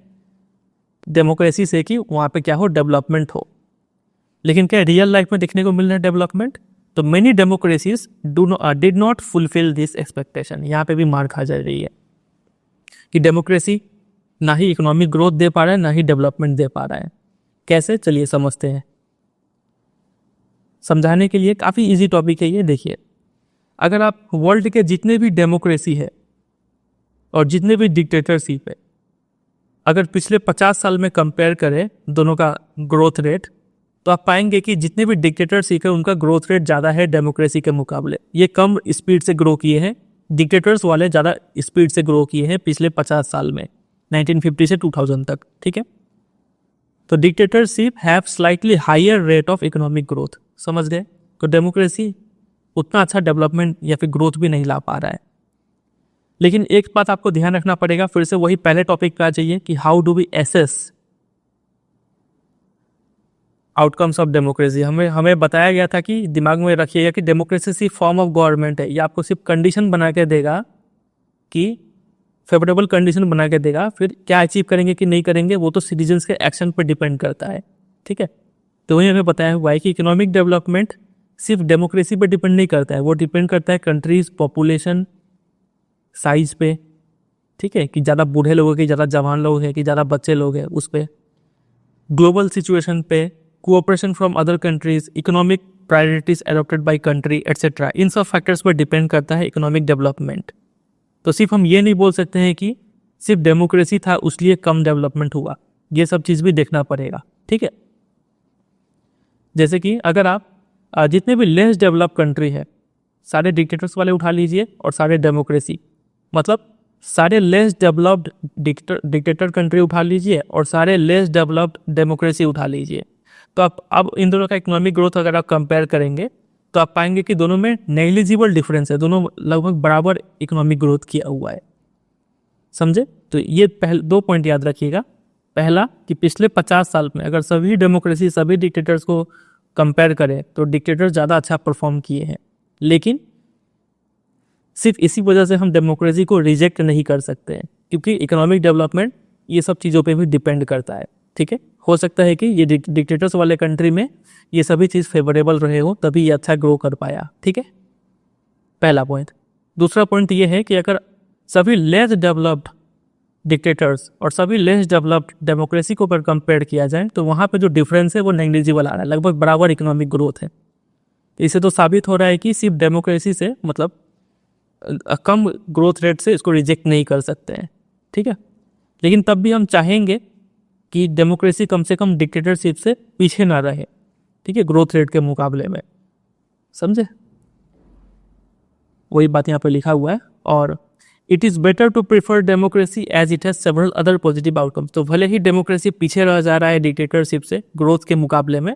डेमोक्रेसी से कि वहाँ पे क्या हो, डेवलपमेंट हो। लेकिन क्या रियल लाइफ में देखने को मिल रहा है डेवलपमेंट? तो many democracies did not fulfil this expectation. यहाँ पे भी मार खा जा रही है कि डेमोक्रेसी ना ही इकोनॉमिक ग्रोथ दे पा रहा है, ना ही डेवलपमेंट दे पा रहा है। कैसे, चलिए समझते हैं। समझाने के लिए काफ़ी इजी टॉपिक है ये। देखिए, अगर आप वर्ल्ड के जितने भी डेमोक्रेसी है और जितने भी डिक्टेटरशिप है, अगर पिछले 50 साल में कंपेयर करें दोनों का ग्रोथ रेट, तो आप पाएंगे कि जितने भी डिक्टेटरशिप है उनका ग्रोथ रेट ज़्यादा है डेमोक्रेसी के मुकाबले। ये कम स्पीड से ग्रो किए हैं, डिक्टेटर्स वाले ज़्यादा स्पीड से ग्रो किए हैं पिछले 50 साल में, 1950 से 2000 तक, ठीक है। तो dictatorship have slightly higher rate of economic growth, समझ गए? तो डेमोक्रेसी उतना अच्छा डेवलपमेंट या फिर ग्रोथ भी नहीं ला पा रहा है। लेकिन एक बात आपको ध्यान रखना पड़ेगा, फिर से वही पहले टॉपिक पे आ जाइए कि how do we assess outcomes of democracy. हमें बताया गया था कि दिमाग में रखिएगा कि डेमोक्रेसी सिर्फ फॉर्म ऑफ गवर्नमेंट है, ये आपको सिर्फ कंडीशन बना के देगा कि फेवरेबल कंडीशन बना के देगा, फिर क्या अचीव करेंगे कि नहीं करेंगे वो तो सिटीजन्स के एक्शन पर डिपेंड करता है, ठीक है। तो वही हमें बताया हुआ है कि इकोनॉमिक डेवलपमेंट सिर्फ डेमोक्रेसी पर डिपेंड नहीं करता है, वो डिपेंड करता है कंट्रीज पॉपुलेशन साइज पे, ठीक है, कि ज़्यादा बूढ़े लोग हैं कि ज़्यादा जवान लोग हैं कि ज़्यादा बच्चे लोग हैं, उस पर, ग्लोबल सिचुएशन पे, cooperation from other countries, economic priorities adopted by country etcetera. इन सब फैक्टर्स पर डिपेंड करता है इकोनॉमिक डेवलपमेंट। तो सिर्फ हम ये नहीं बोल सकते हैं कि सिर्फ डेमोक्रेसी था उसलिए कम डेवलपमेंट हुआ, ये सब चीज़ भी देखना पड़ेगा, ठीक है। जैसे कि अगर आप जितने भी लेस डेवलप कंट्री है, सारे डिक्टेटर्स वाले उठा लीजिए और सारे डेमोक्रेसी, मतलब सारे लेस डेवलप्ड डिक्टेटर कंट्री उठा लीजिए और सारे लेस डेवलप्ड डेमोक्रेसी उठा लीजिए, तो आप अब इन दोनों का इकोनॉमिक ग्रोथ अगर आप कंपेयर करेंगे तो आप पाएंगे कि दोनों में नेग्लिजिबल डिफरेंस है, दोनों लगभग बराबर इकोनॉमिक ग्रोथ किया हुआ है, समझे? तो ये दो पॉइंट याद रखिएगा। पहला कि पिछले 50 साल में अगर सभी डेमोक्रेसी सभी डिक्टेटर्स को कंपेयर करें तो डिक्टेटर्स ज़्यादा अच्छा परफॉर्म किए हैं, लेकिन सिर्फ इसी वजह से हम डेमोक्रेसी को रिजेक्ट नहीं कर सकते हैं, क्योंकि इकोनॉमिक डेवलपमेंट ये सब चीज़ों पे भी डिपेंड करता है। ठीक है, हो सकता है कि ये डिक्टेटर्स वाले कंट्री में ये सभी चीज़ फेवरेबल रहे हो, तभी ये अच्छा ग्रो कर पाया। ठीक है, पहला पॉइंट। दूसरा पॉइंट ये है कि अगर सभी लेस डेवलप्ड डिक्टेटर्स और सभी लेस डेवलप्ड डेमोक्रेसी को पर कंपेयर किया जाए तो वहाँ पे जो डिफरेंस है वो नेग्लिजिबल आ रहा है, लगभग बराबर इकोनॉमिक ग्रोथ है। इससे तो साबित हो रहा है कि सिर्फ डेमोक्रेसी से मतलब कम ग्रोथ रेट से इसको रिजेक्ट नहीं कर सकते हैं। ठीक है, लेकिन तब भी हम चाहेंगे कि डेमोक्रेसी कम से कम डिक्टेटरशिप से पीछे ना रहे। ठीक है, ग्रोथ रेट के मुकाबले में, समझे? वही बात यहाँ पे लिखा हुआ है। और it is better to prefer democracy as it has several other positive outcomes. तो भले ही डेमोक्रेसी पीछे रह जा रहा है डिक्टेटरशिप से ग्रोथ के मुकाबले में,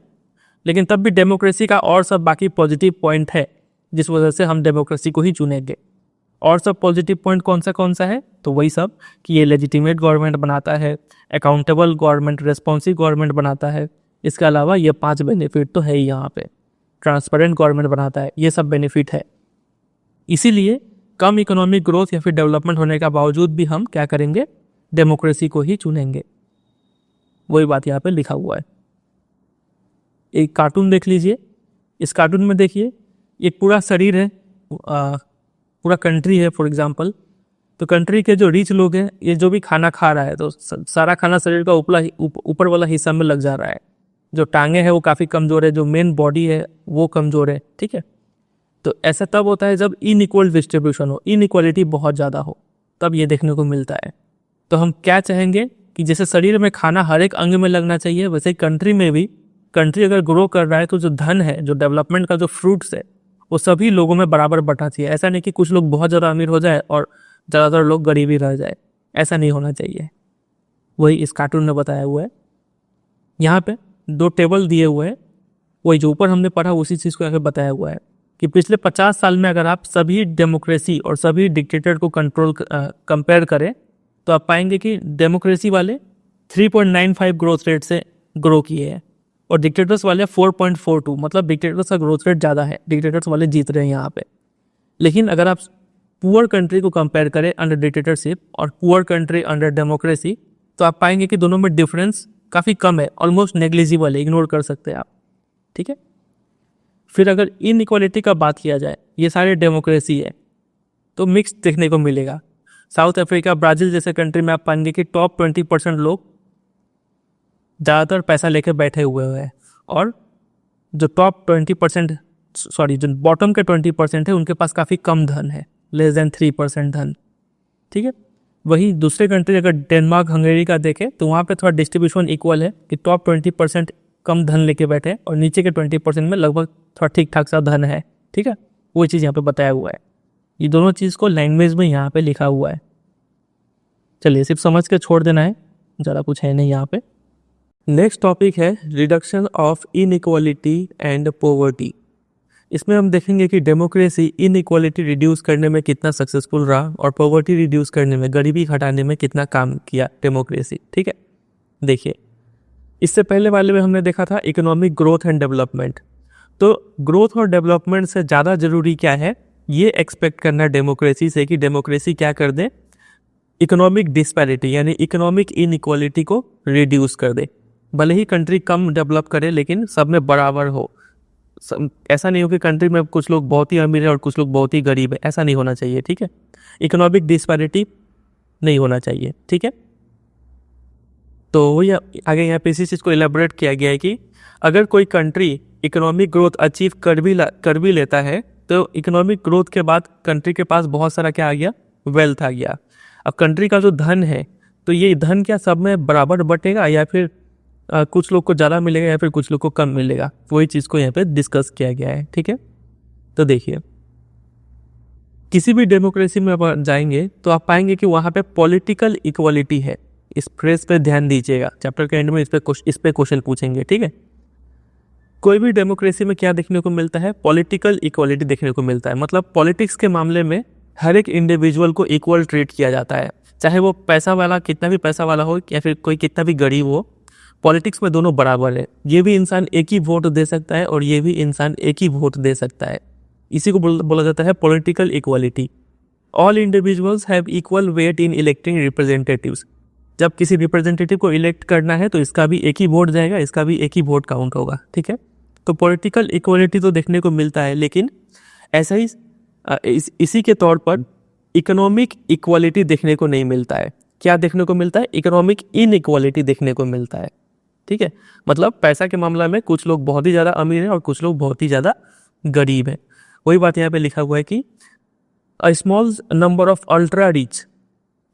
लेकिन तब भी डेमोक्रेसी का और सब बाकी पॉजिटिव पॉइंट है, जिस वजह से हम डेमोक्रेसी को ही चुनेंगे। और सब पॉजिटिव पॉइंट कौन सा है? तो वही सब कि ये लेजिटिमेट गवर्नमेंट बनाता है, अकाउंटेबल गवर्नमेंट, रेस्पॉन्सिव गवर्नमेंट बनाता है। इसके अलावा ये 5 बेनिफिट तो है ही यहाँ पे। ट्रांसपेरेंट गवर्नमेंट बनाता है, ये सब बेनिफिट है। इसीलिए कम इकोनॉमिक ग्रोथ या फिर डेवलपमेंट होने का बावजूद भी हम क्या करेंगे? डेमोक्रेसी को ही चुनेंगे। वही बात यहाँ पे लिखा हुआ है। एक कार्टून देख लीजिए। इस कार्टून में देखिए, एक पूरा शरीर है, पूरा कंट्री है फॉर एग्जांपल। तो कंट्री के जो रिच लोग हैं, ये जो भी खाना खा रहा है तो सारा खाना शरीर का ऊपर वाला हिस्सा में लग जा रहा है। जो टांगे हैं वो काफ़ी कमज़ोर है, जो मेन बॉडी है वो कमज़ोर है। ठीक है, तो ऐसा तब होता है जब इनइक्वल डिस्ट्रीब्यूशन हो, इनइक्वालिटी बहुत ज़्यादा हो, तब ये देखने को मिलता है। तो हम क्या चाहेंगे कि जैसे शरीर में खाना हर एक अंग में लगना चाहिए, वैसे ही कंट्री में भी, कंट्री अगर ग्रो कर रहा है तो जो धन है, जो डेवलपमेंट का जो फ्रूट्स है, वो सभी लोगों में बराबर बंटना चाहिए। ऐसा नहीं कि कुछ लोग बहुत ज़्यादा अमीर हो जाए और ज़्यादातर लोग गरीब ही रह जाए, ऐसा नहीं होना चाहिए। वही इस कार्टून में बताया हुआ है। यहाँ पे 2 टेबल दिए हुए हैं, वही जो ऊपर हमने पढ़ा उसी चीज़ को यहाँ पे बताया हुआ है कि पिछले 50 साल में अगर आप सभी डेमोक्रेसी और सभी डिक्टेटर को कंपेयर करें तो आप पाएंगे कि डेमोक्रेसी वाले 3.95 ग्रोथ रेट से ग्रो किए हैं और डिक्टेटर्स वाले 4.42, मतलब डिक्टेटर्स का ग्रोथ रेट ज़्यादा है, डिक्टेटर्स वाले जीत रहे हैं यहाँ पे। लेकिन अगर आप पुअर कंट्री को कंपेयर करें अंडर डिक्टेटरशिप और पुअर कंट्री अंडर डेमोक्रेसी, तो आप पाएंगे कि दोनों में डिफरेंस काफ़ी कम है, ऑलमोस्ट नेग्लिजिबल है, इग्नोर कर सकते हैं आप। ठीक है, फिर अगर इनइक्वालिटी का बात किया जाए, ये सारे डेमोक्रेसी है तो मिक्स देखने को मिलेगा। साउथ अफ्रीका, ब्राज़ील जैसे कंट्री में आप पाएंगे कि टॉप 20% लोग ज़्यादातर पैसा लेके बैठे हुए हैं और जो टॉप 20%, सॉरी जो बॉटम के 20% है उनके पास काफ़ी कम धन है, लेस देन 3% धन। ठीक है, वही दूसरे कंट्री अगर डेनमार्क, हंगेरी का देखें तो वहाँ पे थोड़ा डिस्ट्रीब्यूशन इक्वल है कि टॉप 20% कम धन लेके बैठे और नीचे के 20% में लगभग थोड़ा ठीक ठाक सा धन है। ठीक है, वो चीज़ यहाँ पे बताया हुआ है। ये दोनों चीज़ को लैंग्वेज में यहाँ पे लिखा हुआ है। चलिए, सिर्फ समझ के छोड़ देना है, ज़्यादा कुछ है नहीं यहाँ पे। नेक्स्ट टॉपिक है reduction of inequality and poverty. इसमें हम देखेंगे कि डेमोक्रेसी इनइक्वालिटी रिड्यूस करने में कितना सक्सेसफुल रहा और पॉवर्टी रिड्यूस करने में, गरीबी घटाने में कितना काम किया डेमोक्रेसी। ठीक है, देखिए इससे पहले वाले में हमने देखा था इकोनॉमिक ग्रोथ एंड डेवलपमेंट। तो ग्रोथ और डेवलपमेंट से ज़्यादा ज़रूरी क्या है, ये एक्सपेक्ट करना डेमोक्रेसी से कि डेमोक्रेसी क्या कर दे, इकोनॉमिक डिस्पैरिटी यानी इकोनॉमिक इनइक्वालिटी को रिड्यूस कर दे। भले ही कंट्री कम डेवलप करे लेकिन सब में बराबर हो। ऐसा नहीं हो कि कंट्री में कुछ लोग बहुत ही अमीर है और कुछ लोग बहुत ही गरीब है, ऐसा नहीं होना चाहिए। ठीक है, इकोनॉमिक डिस्पैरिटी नहीं होना चाहिए। ठीक है, तो वही आगे यहाँ पे इसी चीज़ को इलेबोरेट किया गया है कि अगर कोई कंट्री इकोनॉमिक ग्रोथ अचीव कर भी लेता है तो इकोनॉमिक ग्रोथ के बाद कंट्री के पास बहुत सारा क्या आ गया, वेल्थ आ गया। अब कंट्री का जो धन है तो ये धन क्या सब में बराबर बटेगा या फिर कुछ लोग को ज़्यादा मिलेगा या फिर कुछ लोग को कम मिलेगा, वही चीज़ को यहाँ पे डिस्कस किया गया है। ठीक है, तो देखिए किसी भी डेमोक्रेसी में आप जाएंगे तो आप पाएंगे कि वहाँ पे पॉलिटिकल इक्वालिटी है। इस फ्रेज पे ध्यान दीजिएगा, चैप्टर के एंड में इस पे क्वेश्चन पूछेंगे। ठीक है, कोई भी डेमोक्रेसी में क्या देखने को मिलता है, पॉलिटिकल इक्वालिटी देखने को मिलता है। मतलब पॉलिटिक्स के मामले में हर एक इंडिविजुअल को इक्वल ट्रीट किया जाता है, चाहे वो पैसा वाला कितना भी पैसा वाला हो या फिर कोई कितना भी गरीब हो। पॉलिटिक्स में दोनों बराबर है। ये भी इंसान एक ही वोट दे सकता है और ये भी इंसान एक ही वोट दे सकता है। इसी को बोला जाता है political equality. All individuals have equal weight in electing representatives. जब किसी रिप्रेजेंटेटिव को इलेक्ट करना है तो इसका भी एक ही वोट जाएगा, इसका भी एक ही वोट काउंट होगा, ठीक है। तो पॉलिटिकल इक्वलिटी तो देखने को मिलता है, लेकिन ऐसा ही इसी के तौर पर इकोनॉमिक इक्वालिटी देखने को नहीं मिलता है। क्या देखने को मिलता है? इकोनॉमिक इनइक्वालिटी देखने को मिलता है, ठीक है। मतलब पैसा के मामला में कुछ लोग बहुत ही ज़्यादा अमीर हैं और कुछ लोग बहुत ही ज़्यादा गरीब हैं। वही बात यहाँ पे लिखा हुआ है कि a small number of ultra rich,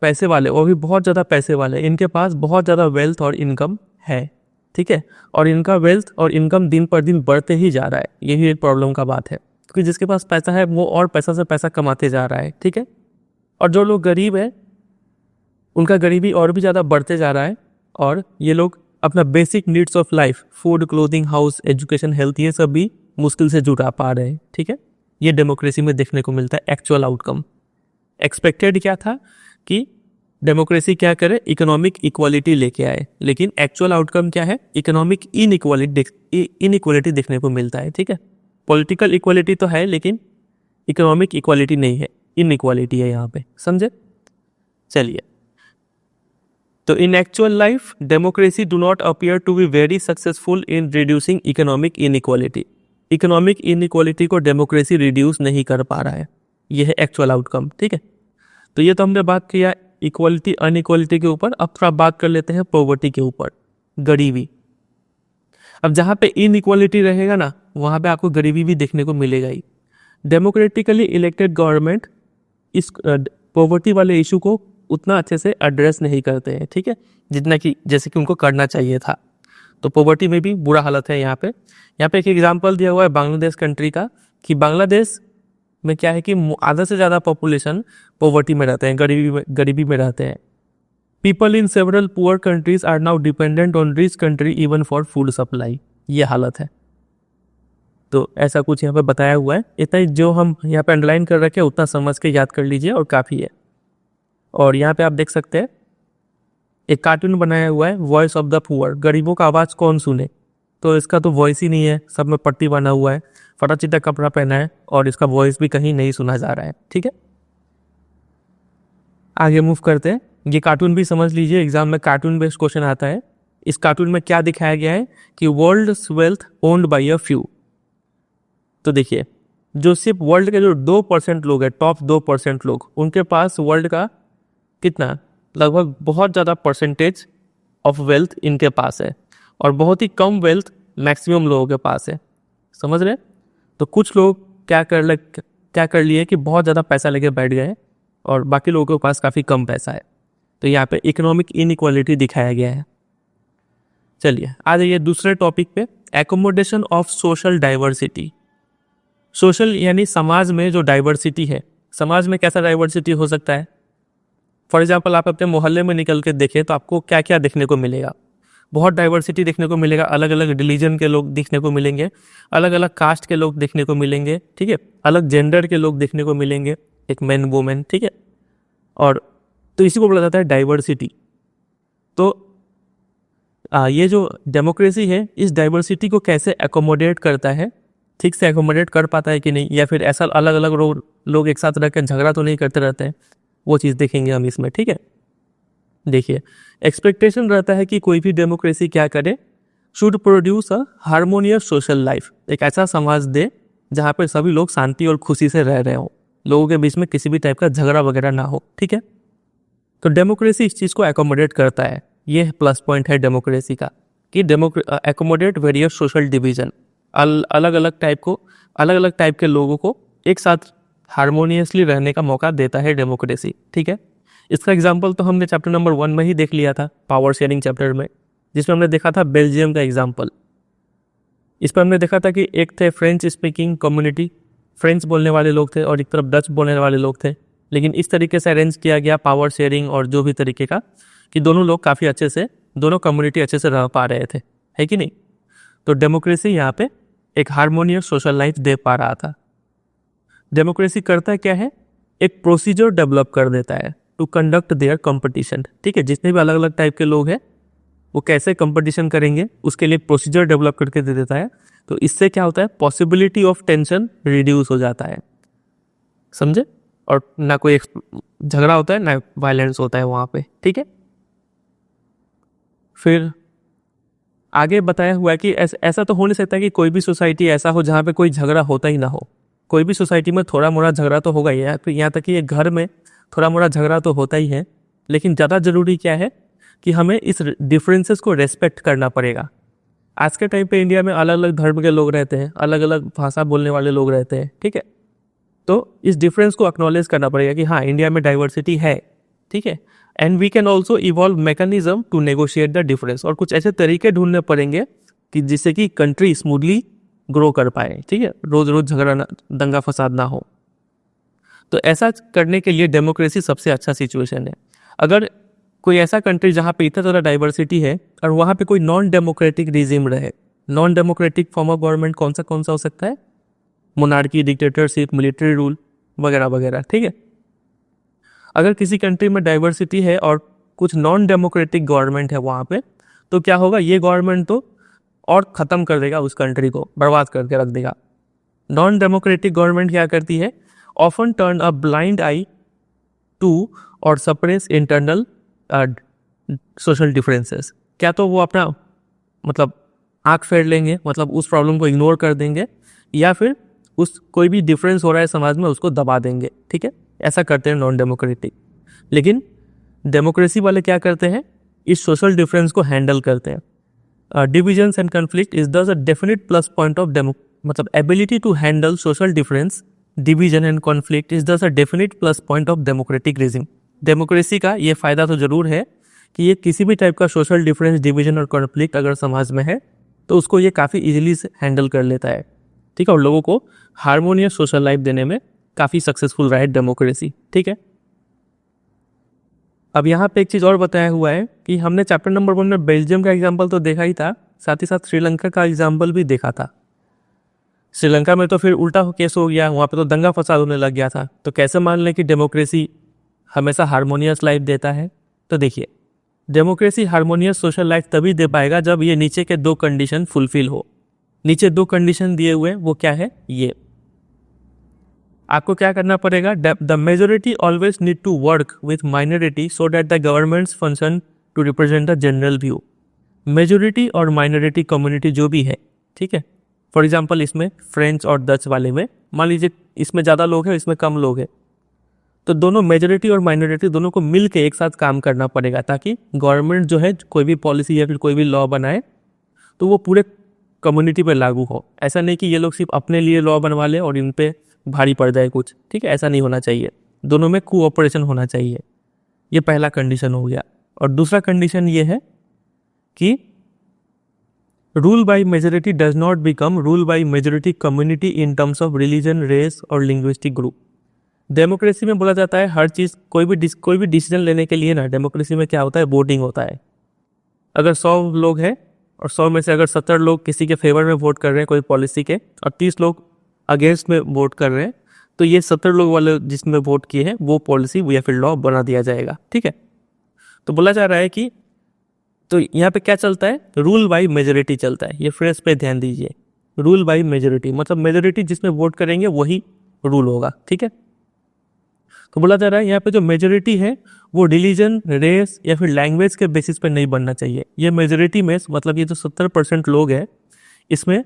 पैसे वाले, वो भी बहुत ज़्यादा पैसे वाले, इनके पास बहुत ज़्यादा वेल्थ और इनकम है, ठीक है। और इनका वेल्थ और इनकम दिन पर दिन बढ़ते ही जा रहा है। यही एक प्रॉब्लम का बात है, क्योंकि जिसके पास पैसा है वो और पैसा से पैसा कमाते जा रहा है, ठीक है। और जो लोग गरीब हैं उनका गरीबी और भी ज़्यादा बढ़ते जा रहा है, और ये लोग अपना basic needs of life, food, clothing, house, education, health, ये सब भी मुश्किल से जुटा पा रहे हैं, ठीक है। ये डेमोक्रेसी में देखने को मिलता है एक्चुअल आउटकम। एक्सपेक्टेड क्या था कि डेमोक्रेसी क्या करे, इकोनॉमिक इक्वालिटी लेके आए, लेकिन एक्चुअल आउटकम क्या है, इकोनॉमिक इनइक्वालिटी देखने को मिलता है, ठीक है। पॉलिटिकल इक्वालिटी तो है लेकिन इकोनॉमिक इक्वालिटी नहीं है, इनइक्वालिटी है यहाँ पे, समझे। चलिए, तो in actual life democracy do not appear to be very successful in reducing economic inequality. Economic inequality को डेमोक्रेसी रिड्यूस नहीं कर पा रहा है, यह है एक्चुअल आउटकम, ठीक है। तो ये तो हमने बात किया इक्वालिटी अनइक्वालिटी के ऊपर। अब थोड़ा बात कर लेते हैं पॉवर्टी के ऊपर, गरीबी। अब जहाँ पे इनइक्वालिटी रहेगा ना, वहाँ पे आपको गरीबी भी देखने को मिलेगा ही। डेमोक्रेटिकली इलेक्टेड गवर्नमेंट इस पॉवर्टी वाले इशू को उतना अच्छे से एड्रेस नहीं करते हैं, ठीक है, जितना कि जैसे कि उनको करना चाहिए था। तो पॉवर्टी में भी बुरा हालत है यहाँ पे। यहाँ पे एक एग्जांपल दिया हुआ है बांग्लादेश कंट्री का, कि बांग्लादेश में क्या है कि आधा से ज़्यादा पॉपुलेशन पॉवर्टी में रहते हैं, गरीबी में रहते हैं। People in several poor countries are now dependent on rich country even for food supply. ये हालत है। तो ऐसा कुछ यहाँ पे बताया हुआ है। इतना ही जो हम यहाँ पे अंडरलाइन कर रखे हैं उतना समझ के याद कर लीजिए और काफ़ी है। और यहाँ पे आप देख सकते हैं एक कार्टून बनाया हुआ है, वॉइस ऑफ द पुअर, गरीबों का आवाज़ कौन सुने। तो इसका तो वॉइस ही नहीं है, सब में पट्टी बना हुआ है, फटा चिटा कपड़ा पहना है और इसका वॉइस भी कहीं नहीं सुना जा रहा है, ठीक है। आगे मूव करते हैं। ये कार्टून भी समझ लीजिए, एग्जाम में कार्टून बेस्ड क्वेश्चन आता है। इस कार्टून में क्या दिखाया गया है कि world's wealth owned by a few. तो देखिए, जो सिर्फ वर्ल्ड के जो 2% लोग हैं, टॉप 2% लोग, उनके पास वर्ल्ड का कितना, लगभग बहुत ज़्यादा परसेंटेज ऑफ वेल्थ इनके पास है, और बहुत ही कम वेल्थ मैक्सिमम लोगों के पास है, समझ रहे। तो कुछ लोग क्या कर लिए कि बहुत ज़्यादा पैसा लेके बैठ गए और बाकी लोगों के पास काफ़ी कम पैसा है। तो यहाँ पे इकोनॉमिक इनइक्वालिटी दिखाया गया है। चलिए आ जाइए दूसरे टॉपिक पे, accommodation of social diversity. Social यानी समाज में जो डाइवर्सिटी है, समाज में कैसा डाइवर्सिटी हो सकता है। फॉर एग्जाम्पल, आप अपने मोहल्ले में निकल के देखें तो आपको क्या क्या देखने को मिलेगा। बहुत डाइवर्सिटी देखने को मिलेगा, अलग अलग रिलीजन के लोग देखने को मिलेंगे, अलग अलग कास्ट के लोग देखने को मिलेंगे, ठीक है, अलग जेंडर के लोग देखने को मिलेंगे, एक मैन वुमेन, ठीक है। और तो इसी को बोला जाता है डाइवर्सिटी। तो ये जो डेमोक्रेसी है इस डाइवर्सिटी को कैसे एकोमोडेट करता है, ठीक से एकोमोडेट कर पाता है कि नहीं, या फिर ऐसा अलग अलग लोग एक साथ रह कर झगड़ा तो नहीं करते रहते हैं, वो चीज़ देखेंगे हम इसमें, ठीक है। देखिए, एक्सपेक्टेशन रहता है कि कोई भी डेमोक्रेसी क्या करे, should produce a harmonious social life, एक ऐसा समाज दे जहाँ पर सभी लोग शांति और खुशी से रह रहे हो, लोगों के बीच में किसी भी टाइप का झगड़ा वगैरह ना हो, ठीक है। तो डेमोक्रेसी इस चीज़ को एकोमोडेट करता है। ये प्लस पॉइंट है डेमोक्रेसी का कि एकोमोडेट वेरियस सोशल डिवीजन, अलग अलग टाइप के लोगों को एक साथ हार्मोनियसली रहने का मौका देता है डेमोक्रेसी, ठीक है। इसका एग्जांपल तो हमने चैप्टर नंबर 1 में ही देख लिया था, पावर शेयरिंग चैप्टर में, जिसमें हमने देखा था बेल्जियम का एग्जांपल। इस पर हमने देखा था कि एक थे फ्रेंच स्पीकिंग कम्युनिटी, फ्रेंच बोलने वाले लोग थे, और एक तरफ डच बोलने वाले लोग थे, लेकिन इस तरीके से अरेंज किया गया पावर शेयरिंग और जो भी तरीके का कि दोनों लोग काफ़ी अच्छे से, दोनों कम्युनिटी अच्छे से रह पा रहे थे, है कि नहीं। तो डेमोक्रेसी यहाँ पे एक हार्मोनियस सोशल लाइफ दे पा रहा था। डेमोक्रेसी करता है क्या है, एक प्रोसीजर डेवलप कर देता है टू कंडक्ट देयर कंपटीशन, ठीक है। जितने भी अलग अलग टाइप के लोग हैं वो कैसे कंपटीशन करेंगे उसके लिए प्रोसीजर डेवलप करके दे देता है। तो इससे क्या होता है, पॉसिबिलिटी ऑफ टेंशन रिड्यूस हो जाता है, समझे। और ना कोई झगड़ा होता है ना वायलेंस होता है वहाँ पे, ठीक है। फिर आगे बताया हुआ है कि ऐसा तो हो नहीं सकता कि कोई भी सोसाइटी ऐसा हो जहाँ पे कोई झगड़ा होता ही ना हो। कोई भी सोसाइटी में थोड़ा मोड़ा झगड़ा तो होगा ही है, फिर यहाँ तक कि एक घर में थोड़ा मोड़ा झगड़ा तो होता ही है। लेकिन ज़्यादा ज़रूरी क्या है कि हमें इस डिफरेंसेस को रेस्पेक्ट करना पड़ेगा। आज के टाइम पे इंडिया में अलग अलग धर्म के लोग रहते हैं, अलग अलग भाषा बोलने वाले लोग रहते हैं, ठीक है। तो इस डिफरेंस को एक्नॉलेज करना पड़ेगा कि हाँ, इंडिया में डाइवर्सिटी है, ठीक है। And we can also evolve mechanism to negotiate the difference, और कुछ ऐसे तरीके ढूंढने पड़ेंगे कि जिससे कि कंट्री स्मूथली ग्रो कर पाए, ठीक है, रोज रोज झगड़ा दंगा फसाद ना हो। तो ऐसा करने के लिए डेमोक्रेसी सबसे अच्छा सिचुएशन है। अगर कोई ऐसा कंट्री जहाँ पे इतना ज़्यादा डाइवर्सिटी है और वहाँ पे कोई नॉन डेमोक्रेटिक रिजिम रहे, non democratic form of government कौन सा हो सकता है? मोनार्की, डिक्टेटरशिप, मिलिट्री रूल वगैरह वगैरह, ठीक है। अगर किसी कंट्री में डाइवर्सिटी है और कुछ नॉन डेमोक्रेटिक गवर्नमेंट है वहाँ पे, तो क्या होगा? ये गवर्नमेंट तो और ख़त्म कर देगा, उस कंट्री को बर्बाद करके रख देगा। नॉन डेमोक्रेटिक गवर्नमेंट क्या करती है? Often turn a blind eye to और सप्रेस इंटरनल सोशल डिफरेंसेस। क्या तो वो अपना मतलब आँख फेर लेंगे, मतलब उस प्रॉब्लम को इग्नोर कर देंगे, या फिर उस कोई भी डिफरेंस हो रहा है समाज में उसको दबा देंगे, ठीक है। ऐसा करते हैं नॉन डेमोक्रेटिक। लेकिन डेमोक्रेसी वाले क्या करते हैं? इस सोशल डिफरेंस को हैंडल करते हैं। Divisions and conflict is the definite plus point of मतलब ability to handle social difference, division and conflict is the definite plus point of democratic regime. Democracy का ये फ़ायदा तो ज़रूर है कि ये किसी भी टाइप का सोशल डिफरेंस, डिवीजन और कॉन्फ्लिक्ट अगर समाज में है तो उसको ये काफ़ी इजीली से हैंडल कर लेता है, ठीक है, और लोगों को हार्मोनियस सोशल लाइफ देने में काफ़ी सक्सेसफुल रहा है डेमोक्रेसी, ठीक है। अब यहाँ पे एक चीज़ और बताया हुआ है कि हमने चैप्टर नंबर 1 में बेल्जियम का एग्जाम्पल तो देखा ही था, साथ ही साथ श्रीलंका का एग्जाम्पल भी देखा था। श्रीलंका में तो फिर उल्टा केस हो गया, वहाँ पे तो दंगा फसाद होने लग गया था। तो कैसे मान लें कि डेमोक्रेसी हमेशा हार्मोनियस लाइफ देता है? तो देखिए, डेमोक्रेसी हार्मोनियस सोशल लाइफ तभी दे पाएगा जब ये नीचे के 2 कंडीशन फुलफिल हो। नीचे 2 कंडीशन दिए हुए हैं, वो क्या है? ये आपको क्या करना पड़ेगा? The majority always need to work with minority so that the governments function to represent the general view. Majority और माइनॉरिटी कम्युनिटी जो भी है, ठीक है, फॉर एग्जाम्पल इसमें फ्रेंच और डच वाले में मान लीजिए इसमें ज़्यादा लोग हैं, इसमें कम लोग हैं, तो दोनों मेजोरिटी और माइनॉरिटी दोनों को मिल के एक साथ काम करना पड़ेगा ताकि गवर्नमेंट जो है कोई भी पॉलिसी या फिर कोई भी लॉ बनाए तो वो पूरे कम्युनिटी पे लागू हो। ऐसा नहीं कि ये लोग सिर्फ अपने लिए लॉ बनवा ले और इन पे भारी पड़ जाए कुछ, ठीक है, ऐसा नहीं होना चाहिए। दोनों में कोऑपरेशन होना चाहिए। ये पहला कंडीशन हो गया। और दूसरा कंडीशन ये है कि rule by majority does not become rule by majority community in terms of religion, race और लिंग्विस्टिक ग्रुप। डेमोक्रेसी में बोला जाता है हर चीज़, कोई भी डिसीजन लेने के लिए ना, डेमोक्रेसी में क्या होता है? वोटिंग होता है। अगर 100 लोग हैं और 100 में से अगर 70 लोग किसी के फेवर में वोट कर रहे हैं कोई पॉलिसी के और 30 लोग अगेंस्ट में वोट कर रहे हैं, तो ये 70 लोग वाले जिसमें वोट किए हैं वो पॉलिसी या फिर लॉ बना दिया जाएगा, ठीक है। तो बोला जा रहा है कि तो यहाँ पे क्या चलता है? रूल बाय मेजोरिटी चलता है। ये फ्रेज पे ध्यान दीजिए, रूल बाय मेजोरिटी मतलब मेजोरिटी जिसमें वोट करेंगे वही रूल होगा, ठीक है। तो बोला जा रहा है यहाँ पे जो मेजोरिटी है वो रिलीजन, रेस या फिर लैंग्वेज के बेसिस पे नहीं बनना चाहिए। ये मेजोरिटी में मतलब ये जो 70% लोग हैं इसमें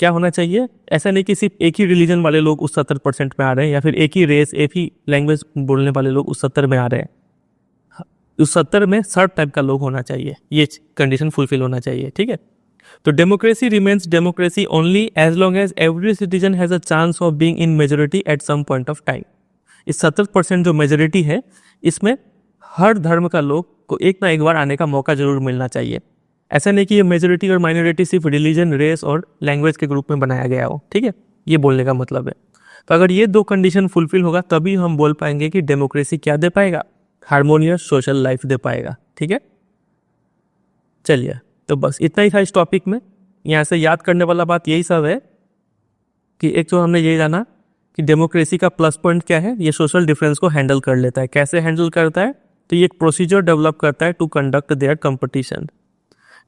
क्या होना चाहिए? ऐसा नहीं कि सिर्फ एक ही रिलीजन वाले लोग उस 70% में आ रहे हैं या फिर एक ही रेस, एक ही लैंग्वेज बोलने वाले लोग उस 70 में आ रहे हैं। उस 70 में सब टाइप का लोग होना चाहिए, ये कंडीशन फुलफिल होना चाहिए, ठीक है। तो democracy remains democracy only as long as every citizen has a chance of being in majority at some point of time. इस 70% जो मेजोरिटी है इसमें हर धर्म का लोग को एक ना एक बार आने का मौका जरूर मिलना चाहिए। ऐसा नहीं कि ये मेजोरिटी और माइनॉरिटी सिर्फ रिलीजन, रेस और लैंग्वेज के ग्रुप में बनाया गया हो, ठीक है, ये बोलने का मतलब है। तो अगर ये 2 कंडीशन फुलफिल होगा तभी हम बोल पाएंगे कि डेमोक्रेसी क्या दे पाएगा? हार्मोनियस सोशल लाइफ दे पाएगा, ठीक है। चलिए, तो बस इतना ही था इस टॉपिक में। यहाँ से याद करने वाला बात यही सब है कि एक तो हमने यही जाना कि डेमोक्रेसी का प्लस पॉइंट क्या है? ये सोशल डिफरेंस को हैंडल कर लेता है। कैसे हैंडल करता है? तो ये एक प्रोसीजर डेवलप करता है टू कंडक्ट देयर कंपटीशन।